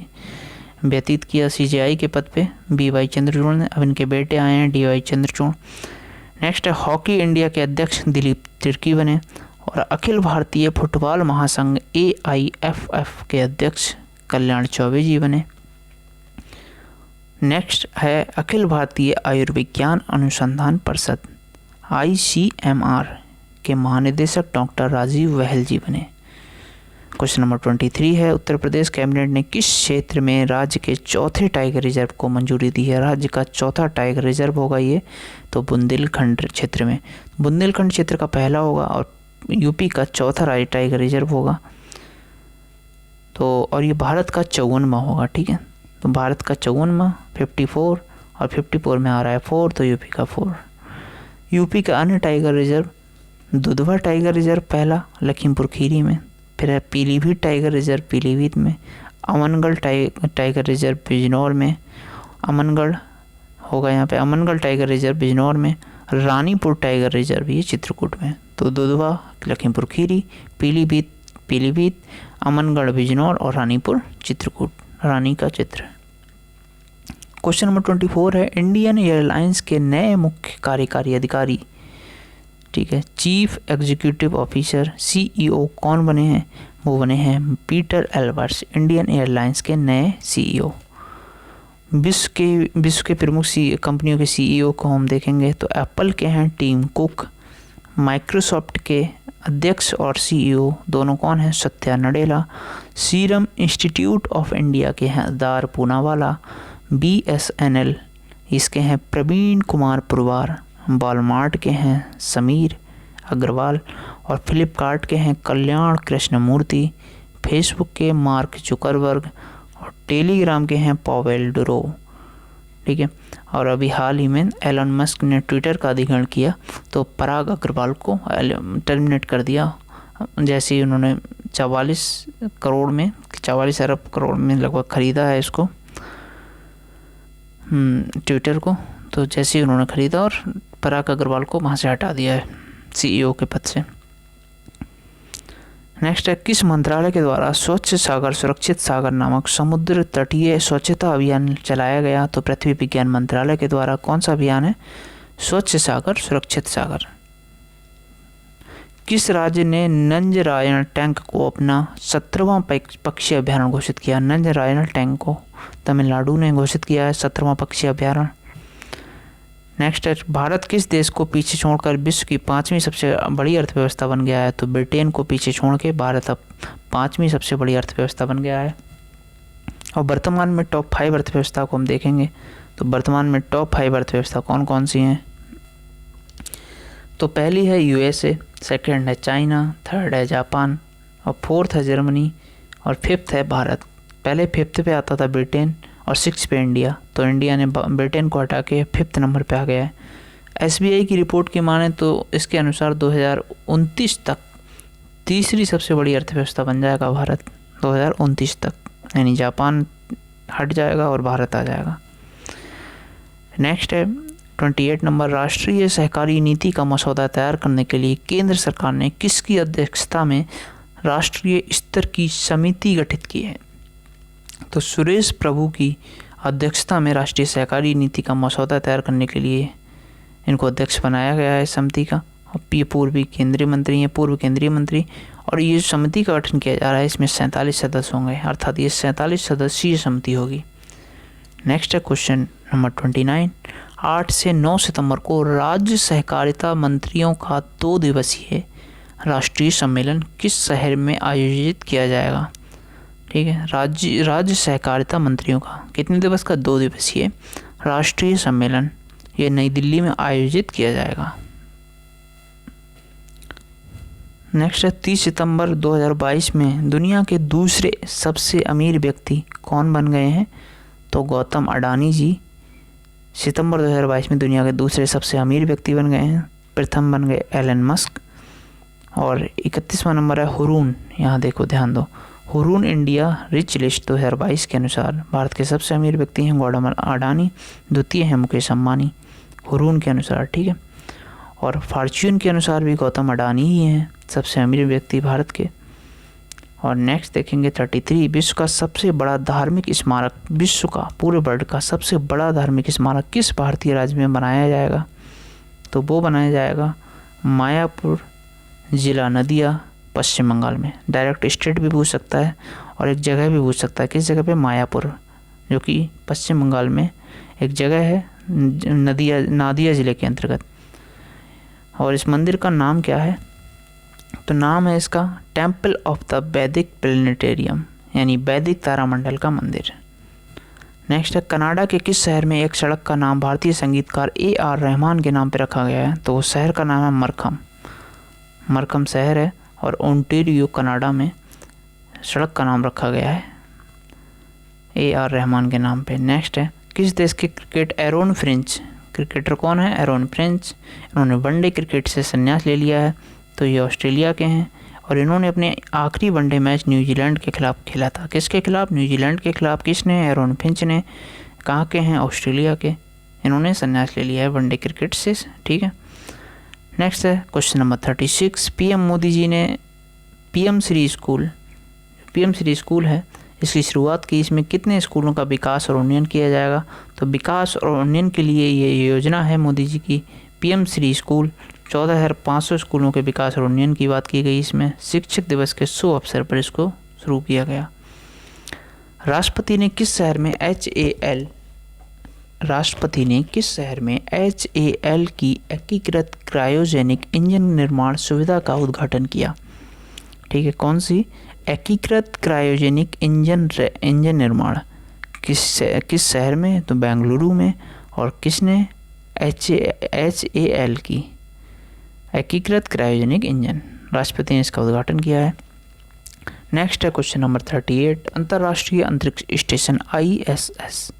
व्यतीत किया CGI के पद पे BY चंद्रचूड़ ने। अब इनके बेटे आए हैं DY चंद्रचूड़। नेक्स्ट है हॉकी इंडिया के अध्यक्ष दिलीप तिर्की बने, और अखिल भारतीय फुटबॉल महासंघ AIFF के अध्यक्ष कल्याण चौबे जी बने। नेक्स्ट है अखिल भारतीय आयुर्विज्ञान अनुसंधान परिषद ICMR के महानिदेशक डॉक्टर राजीव वहल जी बने। क्वेश्चन नंबर 23 है, उत्तर प्रदेश कैबिनेट ने किस क्षेत्र में राज्य के चौथे टाइगर रिजर्व को मंजूरी दी है? राज्य का चौथा टाइगर रिजर्व होगा ये, तो बुंदेलखंड क्षेत्र में। बुंदेलखंड क्षेत्र का पहला होगा और यूपी का चौथा राज्य टाइगर रिजर्व होगा। तो और ये भारत का 54वां होगा, ठीक है। तो भारत का 54वां 54 और 54 में आ रहा है 4, तो यूपी का 4। यूपी का अन्य tiger reserve Dudhwa tiger reserve पहला लखीमपुर खीरी में, फिर है पीलीभीत टाइगर रिजर्व पीलीभीत में, अमनगढ़ टाइगर रिजर्व बिजनौर में, अमनगढ़ होगा यहाँ पे, अमनगढ़ टाइगर रिजर्व बिजनौर में, रानीपुर टाइगर रिजर्व ये चित्रकूट में। तो दुधवा लखीमपुर खीरी, पीलीभीत, अमनगढ़ बिजनौर और रानीपुर चित्रकूट, रानी का चित्र। क्वेश्चन नंबर 24 है, इंडियन एयरलाइंस के नए मुख्य कार्यकारी अधिकारी, ठीक है, चीफ एग्जीक्यूटिव ऑफिसर CEO कौन बने हैं? वो बने हैं पीटर एल्बर्ट्स, इंडियन एयरलाइंस के नए CEO। विश्व के प्रमुख कंपनियों के CEO को हम देखेंगे तो एप्पल के हैं टिम कुक, माइक्रोसॉफ्ट के अध्यक्ष और CEO दोनों कौन हैं? Satya Nadella, serum institute of India के हैं दार पूनावाला, BSNL इसके हैं प्रवीण कुमार पुरवार, वॉलमार्ट के हैं समीर अग्रवाल और फ्लिपकार्ट के हैं कल्याण कृष्णमूर्ति, फेसबुक के मार्क जुकरबर्ग और टेलीग्राम के हैं पॉवेल डुरो, ठीक है। और अभी हाल ही में एलन मस्क ने ट्विटर का अधिग्रहण किया तो पराग अग्रवाल को टर्मिनेट कर दिया, जैसे ही उन्होंने 44 अरब करोड़ में लगभग ख़रीदा है इसको, ट्विटर को। तो जैसे ही उन्होंने ख़रीदा और पराग अग्रवाल को वहाँ से हटा दिया है CEO के पद से। नेक्स्ट है, किस मंत्रालय के द्वारा स्वच्छ सागर सुरक्षित सागर नामक समुद्र तटीय स्वच्छता अभियान चलाया गया? तो पृथ्वी विज्ञान मंत्रालय के द्वारा कौन सा अभियान है? स्वच्छ सागर सुरक्षित सागर। किस राज्य ने नंजरायण टैंक को अपना 17वां पक्षी अभ्यारण्य घोषित किया? नंजरायण टैंक को तमिलनाडु ने घोषित किया है 17वां पक्षी अभ्यारण्य। नेक्स्ट है, भारत किस देश को पीछे छोड़कर विश्व की 5वीं सबसे बड़ी अर्थव्यवस्था बन गया है? तो ब्रिटेन को पीछे छोड़ के भारत अब 5वीं सबसे बड़ी अर्थव्यवस्था बन गया है। और वर्तमान में टॉप 5 अर्थव्यवस्था को हम देखेंगे तो वर्तमान में टॉप 5 अर्थव्यवस्था कौन कौन सी हैं? तो पहली है USA, सेकंड है चाइना, थर्ड है जापान और फोर्थ है जर्मनी और फिफ्थ है भारत। पहले फिफ्थ पे आता था ब्रिटेन और 6 पे इंडिया, तो इंडिया ने ब्रिटेन को हटा के 5th नंबर पे आ गया है। SBI की रिपोर्ट की माने तो इसके अनुसार 2029 तक तीसरी सबसे बड़ी अर्थव्यवस्था बन जाएगा भारत, 2029 तक, यानी जापान हट जाएगा और भारत आ जाएगा। नेक्स्ट है 28 नंबर, राष्ट्रीय सहकारी नीति का मसौदा तैयार करने के लिए केंद्र सरकार ने किसकी अध्यक्षता में राष्ट्रीय स्तर की समिति गठित की है? तो सुरेश प्रभु की अध्यक्षता में राष्ट्रीय सहकारी नीति का मसौदा तैयार करने के लिए इनको अध्यक्ष बनाया गया है समिति का। ये पूर्व केंद्रीय मंत्री और ये समिति का गठन किया जा रहा है। इसमें 47 सदस्य होंगे, अर्थात ये 47 सदस्यीय समिति होगी। नेक्स्ट है क्वेश्चन नंबर 29, 8 से 9 सितंबर को राज्य सहकारिता मंत्रियों का 2 दिवसीय राष्ट्रीय सम्मेलन किस शहर में आयोजित किया जाएगा? ठीक है, राज्य सहकारिता मंत्रियों का कितने दिवस का? 2 दिवसीय राष्ट्रीय सम्मेलन ये नई दिल्ली में आयोजित किया जाएगा। नेक्स्ट है 30 सितंबर 2022 में दुनिया के दूसरे सबसे अमीर व्यक्ति कौन बन गए हैं? तो गौतम अडानी जी सितंबर 2022 में दुनिया के दूसरे सबसे अमीर व्यक्ति बन गए हैं। प्रथम बन गए एलन मस्क और 31वां नंबर है हुरून। यहाँ देखो, ध्यान दो, हुरून इंडिया रिच लिस्ट 2022 के अनुसार भारत के सबसे अमीर व्यक्ति हैं गौतम अडानी, द्वितीय हैं मुकेश अंबानी हुरून के अनुसार, ठीक है। और फॉर्च्यून के अनुसार भी गौतम अडानी ही हैं सबसे अमीर व्यक्ति भारत के। और नेक्स्ट देखेंगे 33, विश्व का सबसे बड़ा धार्मिक स्मारक, विश्व का पूरे वर्ल्ड का सबसे बड़ा धार्मिक स्मारक किस भारतीय राज्य में बनाया जाएगा? तो वो बनाया जाएगा मायापुर जिला नदिया, पश्चिम बंगाल में। डायरेक्ट स्टेट भी पूछ सकता है और एक जगह भी पूछ सकता है, किस जगह पे? मायापुर, जो कि पश्चिम बंगाल में एक जगह है नादिया ज़िले के अंतर्गत। और इस मंदिर का नाम क्या है? तो नाम है इसका टेम्पल ऑफ द वैदिक प्लेनेटेरियम, यानी वैदिक तारामंडल का मंदिर। नेक्स्ट है कनाडा के किस शहर में एक सड़क का नाम भारतीय संगीतकार AR रहमान के नाम पर रखा गया है? तो उस शहर का नाम है मरकम। मरकम शहर है और ओंटारियो कनाडा में सड़क का नाम रखा गया है AR रहमान के नाम पे। नेक्स्ट है किस देश के एरोन फ्रेंच क्रिकेटर कौन है? Aaron French. इन्होंने वनडे क्रिकेट से संन्यास ले लिया है, तो ये ऑस्ट्रेलिया के हैं और इन्होंने अपने आखिरी वनडे मैच न्यूजीलैंड के खिलाफ खेला था। किसके खिलाफ? न्यूजीलैंड के खिलाफ। किसने? एरोन फिंच ने। कहाँ के हैं? ऑस्ट्रेलिया के। इन्होंने संन्यास ले लिया है वनडे क्रिकेट से, ठीक है। नेक्स्ट है question number 36। PM Modi ji ने PM श्री स्कूल है, इसकी शुरुआत की। इसमें कितने स्कूलों का विकास और उन्नयन किया जाएगा? तो विकास और उन्नयन के लिए ये योजना है मोदी जी की PM श्री स्कूल। 14,500 स्कूलों के विकास और उन्नयन की बात की गई। इसमें शिक्षक दिवस के शुभ अवसर पर इसको शुरू किया गया। राष्ट्रपति ने किस शहर में HAL की एकीकृत क्रायोजेनिक इंजन निर्माण सुविधा का उद्घाटन किया? ठीक है, कौन सी? एकीकृत क्रायोजेनिक इंजन निर्माण किस शहर में? तो बेंगलुरु में। और किसने? HAL की एकीकृत क्रायोजेनिक इंजन, राष्ट्रपति ने इसका उद्घाटन किया है। नेक्स्ट है क्वेश्चन नंबर 38। अंतर्राष्ट्रीय अंतरिक्ष स्टेशन ISS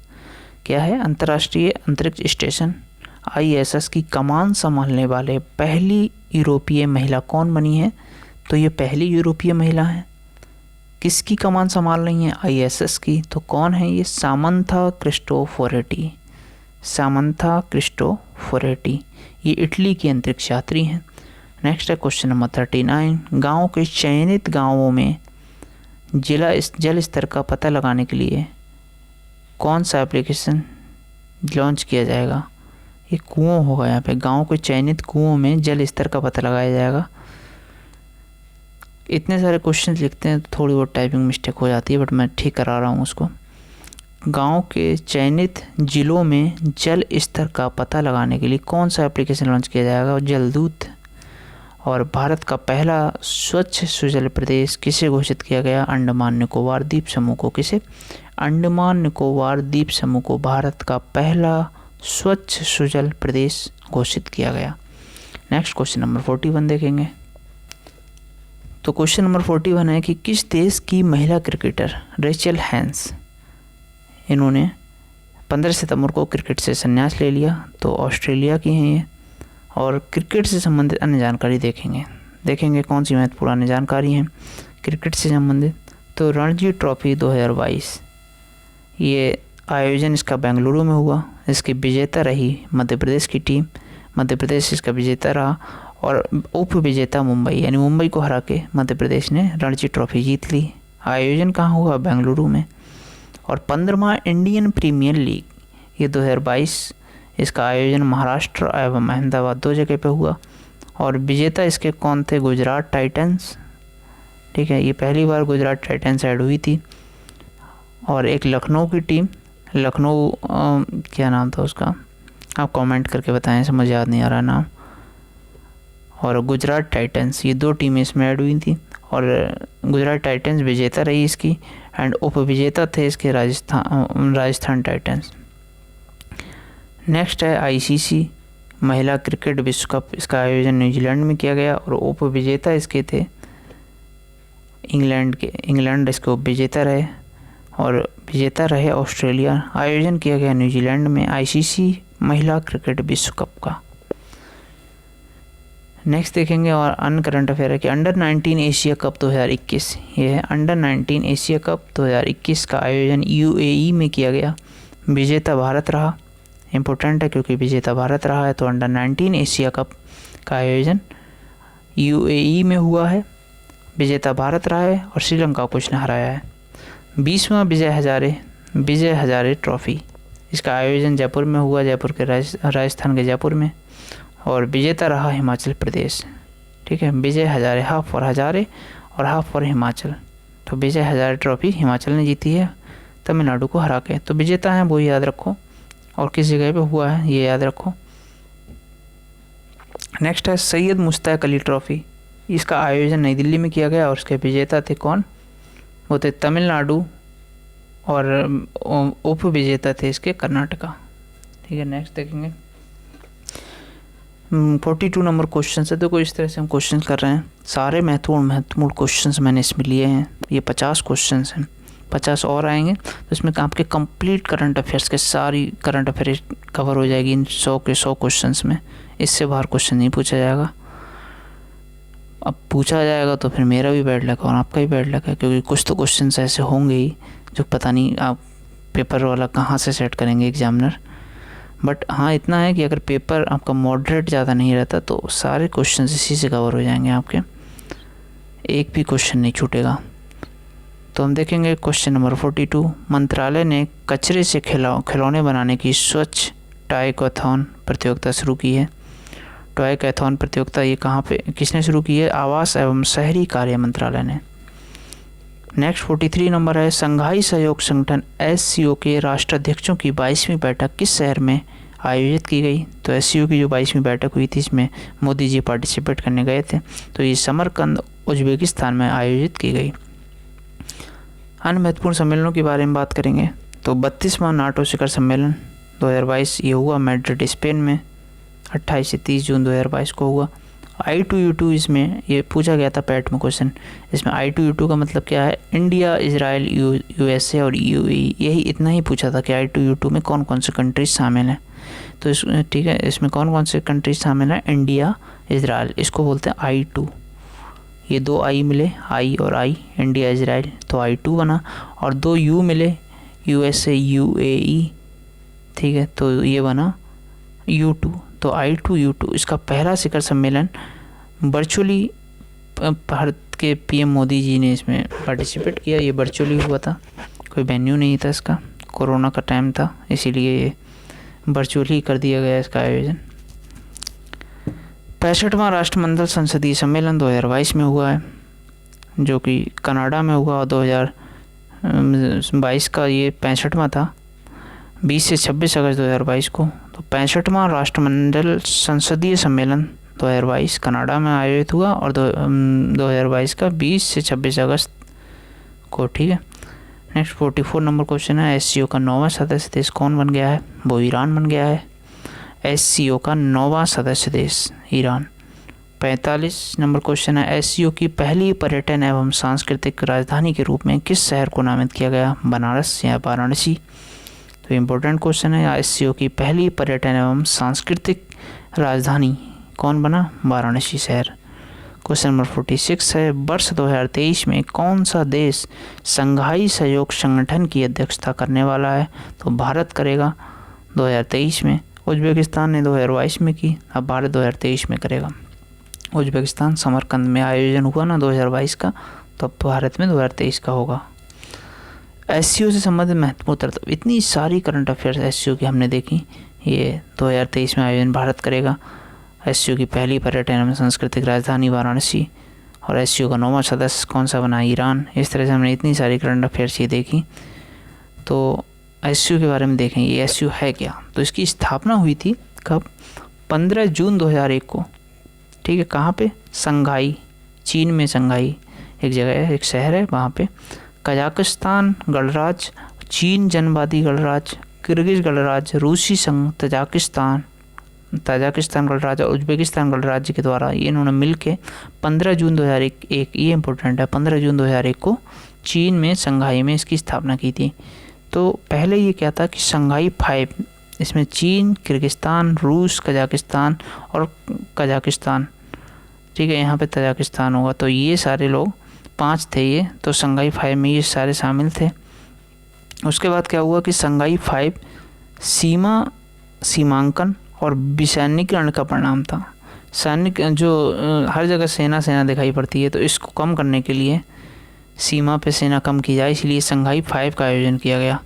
क्या है? अंतर्राष्ट्रीय अंतरिक्ष स्टेशन ISS की कमान संभालने वाले पहली यूरोपीय महिला कौन बनी है? तो ये पहली यूरोपीय महिला है। किसकी कमान संभाल रही हैं? ISS की। तो कौन है ये? Samantha Cristoforetti. ये इटली की अंतरिक्ष यात्री हैं। नेक्स्ट है क्वेश्चन नंबर 39। गाँव के चयनित गाँवों में जल स्तर का पता लगाने के लिए कौन सा एप्लीकेशन लॉन्च किया जाएगा? ये कुआं होगा, यहाँ पे गाँव के चयनित कुओं में जल स्तर का पता लगाया जाएगा। इतने सारे क्वेश्चन लिखते हैं तो थोड़ी बहुत टाइपिंग मिस्टेक हो जाती है, बट मैं ठीक करा रहा हूँ उसको। गांव के चयनित जिलों में जल स्तर का पता लगाने के लिए कौन सा एप्लीकेशन लॉन्च किया जाएगा? जलदूत। और भारत का पहला स्वच्छ सुजल प्रदेश किसे घोषित किया गया? अंडमान निकोबार द्वीप समूह को। किसे? अंडमान निकोबार द्वीप समूह को भारत का पहला स्वच्छ सुजल प्रदेश घोषित किया गया। नेक्स्ट क्वेश्चन नंबर 41 देखेंगे। तो क्वेश्चन नंबर 41 है कि किस देश की महिला क्रिकेटर रेचल हैंस, इन्होंने 15 सितंबर को क्रिकेट से संन्यास ले लिया? तो ऑस्ट्रेलिया की हैं ये। और क्रिकेट से संबंधित अन्य जानकारी देखेंगे कौन सी महत्वपूर्ण अन्य जानकारी हैं क्रिकेट से संबंधित। तो रणजी ट्रॉफी 2022, ये आयोजन इसका बेंगलुरु में हुआ। इसकी विजेता रही मध्य प्रदेश की टीम, मध्य प्रदेश इसका विजेता रहा। और उप विजेता मुंबई, यानी मुंबई को हरा के मध्य प्रदेश ने रणजी ट्रॉफी जीत ली। आयोजन कहाँ हुआ? बेंगलुरु में। और 15वां इंडियन प्रीमियर लीग ये 2022, इसका आयोजन महाराष्ट्र एवं अहमदाबाद 2 जगह पे हुआ। और विजेता इसके कौन थे? गुजरात टाइटंस। ठीक है, ये पहली बार गुजरात टाइटंस ऐड हुई थी। और एक लखनऊ की टीम, लखनऊ क्या नाम था उसका, आप कमेंट करके बताएं, समझ याद नहीं आ रहा नाम। और गुजरात टाइटंस, ये 2 टीमें इसमें ऐड हुई थी। और गुजरात टाइटंस विजेता रही इसकी, एंड उप विजेता थे इसके राजस्थान टाइटंस। नेक्स्ट है ICC महिला क्रिकेट विश्व कप, इसका आयोजन न्यूजीलैंड में किया गया। और उप विजेता इसके थे इंग्लैंड इसके उप विजेता रहे। और विजेता रहे ऑस्ट्रेलिया। आयोजन किया गया न्यूजीलैंड में ICC महिला क्रिकेट विश्व कप का। नेक्स्ट देखेंगे और अन्य करंट अफेयर है कि अंडर-19 एशिया कप 2021, ये है अंडर-19 एशिया कप 2021 का आयोजन UAE में किया गया। विजेता भारत रहा। इम्पोर्टेंट है क्योंकि विजेता भारत रहा है, तो अंडर-19 एशिया कप का आयोजन UAE में हुआ है। विजेता भारत रहा है और श्रीलंका को उसने हराया है। 20वां विजय हजारे ट्रॉफी, इसका आयोजन जयपुर में हुआ, जयपुर के राजस्थान के जयपुर में। और विजेता रहा हिमाचल प्रदेश। ठीक है, विजय हजारे, हाफ फॉर हजारे और हाफ फॉर हिमाचल। तो विजय हजारे ट्रॉफी हिमाचल ने जीती है तमिलनाडु को हरा के। तो विजेता हैं वो याद रखो, और किस जगह पे हुआ है ये याद रखो। नेक्स्ट है सैयद मुश्ताक अली ट्रॉफी, इसका आयोजन नई दिल्ली में किया गया और उसके विजेता थे कौन? वो थे तमिलनाडु और उप विजेता थे इसके कर्नाटका। ठीक है, नेक्स्ट देखेंगे 42 नंबर क्वेश्चन है। देखो इस तरह से हम क्वेश्चन कर रहे हैं, सारे महत्वपूर्ण क्वेश्चन मैंने इसमें लिए हैं। ये 50 क्वेश्चन हैं, 50 और आएंगे तो इसमें आपके कंप्लीट करंट अफेयर्स के सारी करंट अफेयर कवर हो जाएगी इन 100 के 100 क्वेश्चन में। इससे बाहर क्वेश्चन नहीं पूछा जाएगा। अब पूछा जाएगा तो फिर मेरा भी बैड लक और आपका भी बैड लक है, क्योंकि कुछ तो क्वेश्चन ऐसे होंगे ही जो पता नहीं आप पेपर वाला कहाँ से सेट करेंगे एग्जामिनर। बट हाँ इतना है कि अगर पेपर आपका मॉडरेट ज़्यादा नहीं रहता तो सारे क्वेश्चन इसी से कवर हो जाएंगे आपके, एक भी क्वेश्चन नहीं छूटेगा। तो हम देखेंगे क्वेश्चन नंबर 42। मंत्रालय ने कचरे से खिलौने बनाने की स्वच्छ टॉयकॉथॉन प्रतियोगिता शुरू की है। टॉयकॉथॉन प्रतियोगिता ये कहाँ पे किसने शुरू की है? आवास एवं शहरी कार्य मंत्रालय ने। नेक्स्ट 43 नंबर है, संघाई सहयोग संगठन SCO के राष्ट्राध्यक्षों की 22वीं बैठक किस शहर में आयोजित की गई? तो SCO की जो 22वीं बैठक हुई थी इसमें मोदी जी पार्टिसिपेट करने गए थे, तो ये समरकंद उज्बेकिस्तान में आयोजित की गई। अन्य महत्वपूर्ण सम्मेलनों के बारे में बात करेंगे तो 32वां नाटो शिखर सम्मेलन 2022 ये हुआ मैड्रिड स्पेन में, 28 से 30 जून 2022 को हुआ। I2U2 इसमें ये पूछा गया था पैट में क्वेश्चन, इसमें I2U2 का मतलब क्या है? इंडिया, इजराइल, USA और UAE, यही इतना ही पूछा था कि I2U2 में कौन कौन से कंट्रीज शामिल हैं। तो इस ठीक है, इसमें कौन कौन से कंट्रीज शामिल हैं? इंडिया, इजराइल, इसको बोलते हैं I2। ये 2 I मिले, I और I, इंडिया इजराइल, तो I2 बना। और 2 U मिले, USA UAE, ठीक है, तो ये बना U2। तो I2U2 इसका पहला शिखर सम्मेलन वर्चुअली भारत के PM मोदी जी ने इसमें पार्टिसिपेट किया। ये वर्चुअली हुआ था, कोई वेन्यू नहीं था इसका, कोरोना का टाइम था इसीलिए ये वर्चुअली कर दिया गया इसका आयोजन। 65वां राष्ट्रमंडल संसदीय सम्मेलन 2022 में हुआ है, जो कि कनाडा में हुआ, और 2022 का ये 65वां था, 20 से 26 अगस्त 2022 को। तो 65वां राष्ट्रमंडल संसदीय सम्मेलन 2022 कनाडा में आयोजित हुआ और 2022 का 20 से 26 अगस्त को। ठीक है, नेक्स्ट 44 नंबर क्वेश्चन है, SCO का 9वां सदस्य देश कौन बन गया है? वो ईरान बन गया है। SCO का 9वां सदस्य देश ईरान। 45 नंबर क्वेश्चन है, SCO की पहली पर्यटन एवं सांस्कृतिक राजधानी के रूप में किस शहर को नामित किया गया? बनारस या वाराणसी? तो इम्पोर्टेंट क्वेश्चन है, SCO की पहली पर्यटन एवं सांस्कृतिक राजधानी कौन बना? वाराणसी शहर। क्वेश्चन नंबर 46 है, वर्ष 2023 में कौन सा देश संघाई सहयोग संगठन की अध्यक्षता करने वाला है? तो भारत करेगा 2023 में। उज्बेकिस्तान ने 2022 में की, अब भारत 2023 में करेगा। उज्बेकिस्तान समरकंद में आयोजन हुआ ना 2022 का, तो अब भारत में 2023 का होगा। SCO से संबंधित महत्वपूर्ण तरतब, इतनी सारी करंट अफेयर्स SCO की हमने देखी। ये 2023 में आयोजन भारत करेगा। SCO की पहली पर्यटन एवं सांस्कृतिक राजधानी वाराणसी, और SCO का 9वां सदस्य कौन सा बना? ईरान। इस तरह से हमने इतनी सारी करंट अफेयर्स ये देखी। तो SCO के बारे में देखें, ये SCO है क्या? तो इसकी स्थापना हुई थी कब? 15 जून 2001 को। ठीक है, कहाँ पे? संघाई, चीन में संघाई एक जगह है, एक शहर है वहाँ पे। कजाकिस्तान गणराज्य, चीन जनवादी गणराज्य, किर्गिज गणराज्य, रूसी संघ, तजाकिस्तान गणराज्य और उज्बेकिस्तान गणराज्य के द्वारा ये इन्होंने मिल के 15 जून 2001, ये इम्पोर्टेंट है, 15 जून 2001 को चीन में संघाई में इसकी स्थापना की थी। तो पहले ये क्या था कि संघाई 5, इसमें चीन, किर्गिस्तान, रूस, कजाकिस्तान और कजाकिस्तान, ठीक है, यहाँ पे तजाकिस्तान होगा। तो ये सारे लोग 5 थे ये, तो संघाई 5 में ये सारे शामिल थे। उसके बाद क्या हुआ कि संघाई 5 सीमांकन और विसैन्यीकरण का परिणाम था। सैनिक जो हर जगह सेना दिखाई पड़ती है, तो इसको कम करने के लिए सीमा पे सेना कम की जाए, इसलिए संघाई 5 का आयोजन किया गया,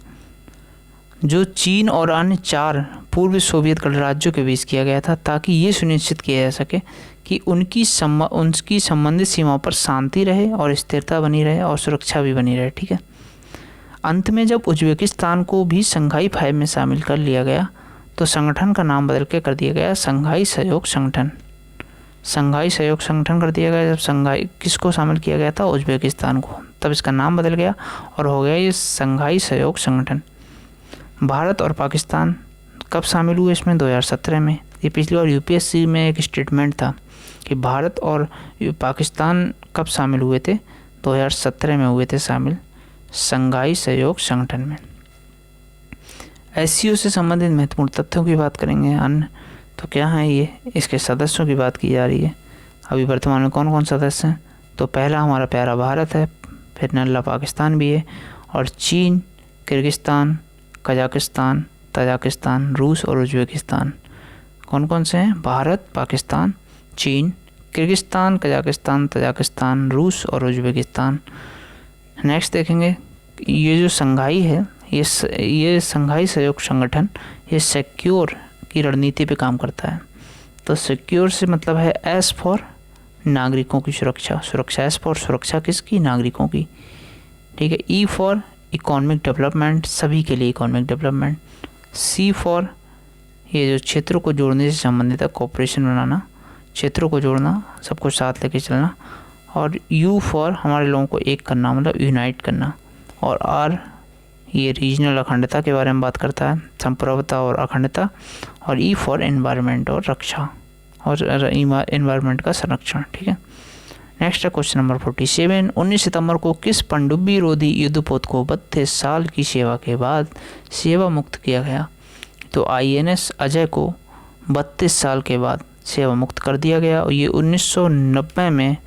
जो चीन और अन्य 4 पूर्व सोवियत गणराज्यों के बीच किया गया था, ताकि ये सुनिश्चित किया जा सके कि उनकी संबंधित सीमाओं पर शांति रहे और स्थिरता बनी रहे और सुरक्षा भी बनी रहे। ठीक है, अंत में जब उज्बेकिस्तान को भी संघाई 5 में शामिल कर लिया गया, तो संगठन का नाम बदल के कर दिया गया संघाई सहयोग संगठन। संघाई सहयोग संगठन कर दिया गया। जब संघाई किसको शामिल किया गया था? उज्बेकिस्तान को, तब इसका नाम बदल गया और हो गया ये संघाई सहयोग संगठन। भारत और पाकिस्तान कब शामिल हुए इसमें? 2017 में। ये पिछली बार यूपीएससी में एक स्टेटमेंट था कि भारत और पाकिस्तान कब शामिल हुए थे? 2017 में हुए थे शामिल संघाई सहयोग संगठन में। एससीओ से संबंधित महत्वपूर्ण तथ्यों की बात करेंगे। अन्य तो क्या है ये? इसके सदस्यों की बात की जा रही है। अभी वर्तमान में कौन कौन सदस्य हैं? तो पहला हमारा प्यारा भारत है, फिर नल्ला पाकिस्तान भी है, और चीन, किर्गिस्तान, कजाकिस्तान, तजाकिस्तान, रूस और उज्बेकिस्तान। कौन कौन से हैं? भारत, पाकिस्तान, चीन, किर्गिस्तान, कजाकिस्तान, तजाकिस्तान, रूस और उज्बेकिस्तान। नेक्स्ट देखेंगे, ये जो संघाई है, ये संघाई सहयोग संगठन ये सिक्योर की रणनीति पे काम करता है। तो सिक्योर से मतलब है एस फॉर नागरिकों की सुरक्षा, सुरक्षा एस फॉर सुरक्षा किसकी? नागरिकों की, ठीक है। ई फॉर इकोनॉमिक डेवलपमेंट, सभी के लिए इकोनॉमिक डेवलपमेंट। सी फॉर ये जो क्षेत्रों को जोड़ने से संबंधित है, कोऑपरेशन बनाना, क्षेत्रों को जोड़ना, सबको साथ लेके चलना। और यू फॉर हमारे लोगों को एक करना, मतलब यूनाइट करना। और आर ये रीजनल अखंडता के बारे में बात करता है, संप्रभुता और अखंडता। और ई फॉर एनवायरनमेंट और रक्षा और एनवायरनमेंट का संरक्षण, ठीक है। नेक्स्ट है क्वेश्चन नंबर 47। 19 सितंबर को किस पनडुब्बी रोधी युद्धपोत को 32 साल की सेवा के बाद सेवा मुक्त किया गया? तो INS अजय को 32 साल के बाद सेवा मुक्त कर दिया गया और ये 1990 में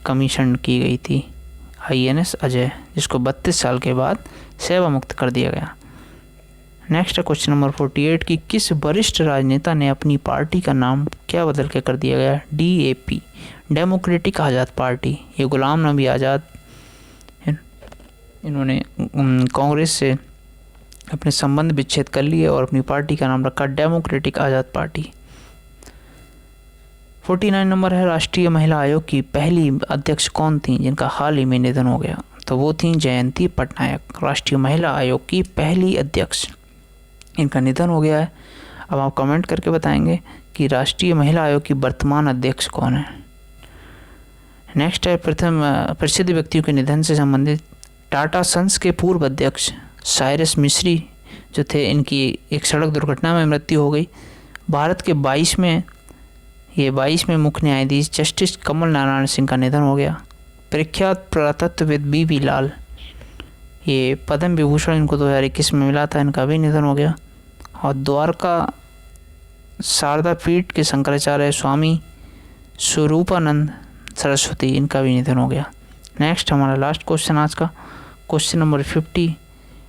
कमीशन की गई थी। INS अजय, जिसको 32 साल के बाद सेवा मुक्त कर दिया गया। नेक्स्ट है क्वेश्चन नंबर 48 कि किस वरिष्ठ राजनेता ने अपनी पार्टी का नाम क्या बदल के कर दिया गया? DAP, डेमोक्रेटिक आज़ाद पार्टी। ये गुलाम नबी आज़ाद, इन्होंने कांग्रेस से अपने संबंध विच्छेद कर लिए और अपनी पार्टी का नाम रखा डेमोक्रेटिक आज़ाद पार्टी। 49 नंबर है, राष्ट्रीय महिला आयोग की पहली अध्यक्ष कौन थी जिनका हाल ही में निधन हो गया? तो वो थी जयंती पटनायक, राष्ट्रीय महिला आयोग की पहली अध्यक्ष। इनका निधन हो गया है। अब आप कमेंट करके बताएंगे कि राष्ट्रीय महिला आयोग की वर्तमान अध्यक्ष कौन है। नेक्स्ट है प्रसिद्ध व्यक्तियों के निधन से संबंधित। टाटा सन्स के पूर्व अध्यक्ष साइरस मिस्त्री जो थे, इनकी एक सड़क दुर्घटना में मृत्यु हो गई। भारत के 22वें मुख्य न्यायाधीश जस्टिस कमल नारायण सिंह का निधन हो गया। प्रख्यात पुरातत्वविद BB लाल, ये पद्म विभूषण इनको 2021 में मिला था, इनका भी निधन हो गया। और द्वारका शारदा पीठ के शंकराचार्य स्वामी स्वरूपानंद सरस्वती, इनका भी निधन हो गया। नेक्स्ट हमारा लास्ट क्वेश्चन आज का, क्वेश्चन नंबर 50।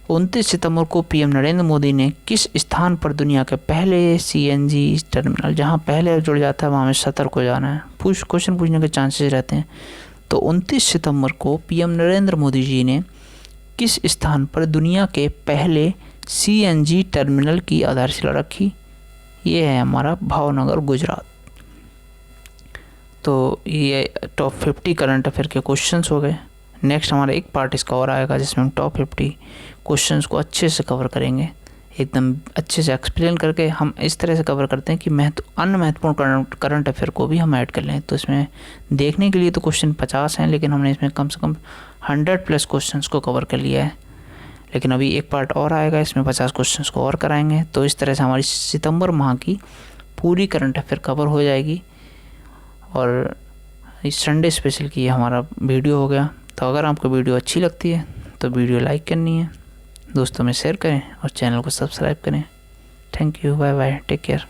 29 सितंबर को PM नरेंद्र मोदी ने किस स्थान पर दुनिया के पहले CNG टर्मिनल, जहां पहले जुड़ जाता है वहाँ हमें सतर्क हो जाना है, क्वेश्चन पूछने के चांसेस रहते हैं। तो 29 सितंबर को PM नरेंद्र मोदी जी ने किस स्थान पर दुनिया के पहले CNG टर्मिनल की आधारशिला रखी? ये है हमारा भावनगर, गुजरात। तो ये टॉप 50 करंट अफेयर के क्वेश्चंस हो गए। नेक्स्ट हमारा एक पार्ट इसका और आएगा जिसमें हम टॉप 50 क्वेश्चंस को अच्छे से कवर करेंगे, एकदम अच्छे से एक्सप्लेन करके। हम इस तरह से कवर करते हैं कि अन्य महत्वपूर्ण करंट अफेयर को भी हम ऐड कर लें। तो इसमें देखने के लिए तो क्वेश्चन 50 हैं, लेकिन हमने इसमें कम से कम 100+ क्वेश्चंस को कवर कर लिया है। लेकिन अभी एक पार्ट और आएगा, इसमें 50 क्वेश्चंस को और कराएंगे। तो इस तरह से हमारी सितंबर माह की पूरी करंट अफेयर कवर हो जाएगी। और इस संडे स्पेशल की हमारा वीडियो हो गया। तो अगर आपको वीडियो अच्छी लगती है तो वीडियो लाइक करनी है, दोस्तों में शेयर करें और चैनल को सब्सक्राइब करें। Thank you, bye bye, take care.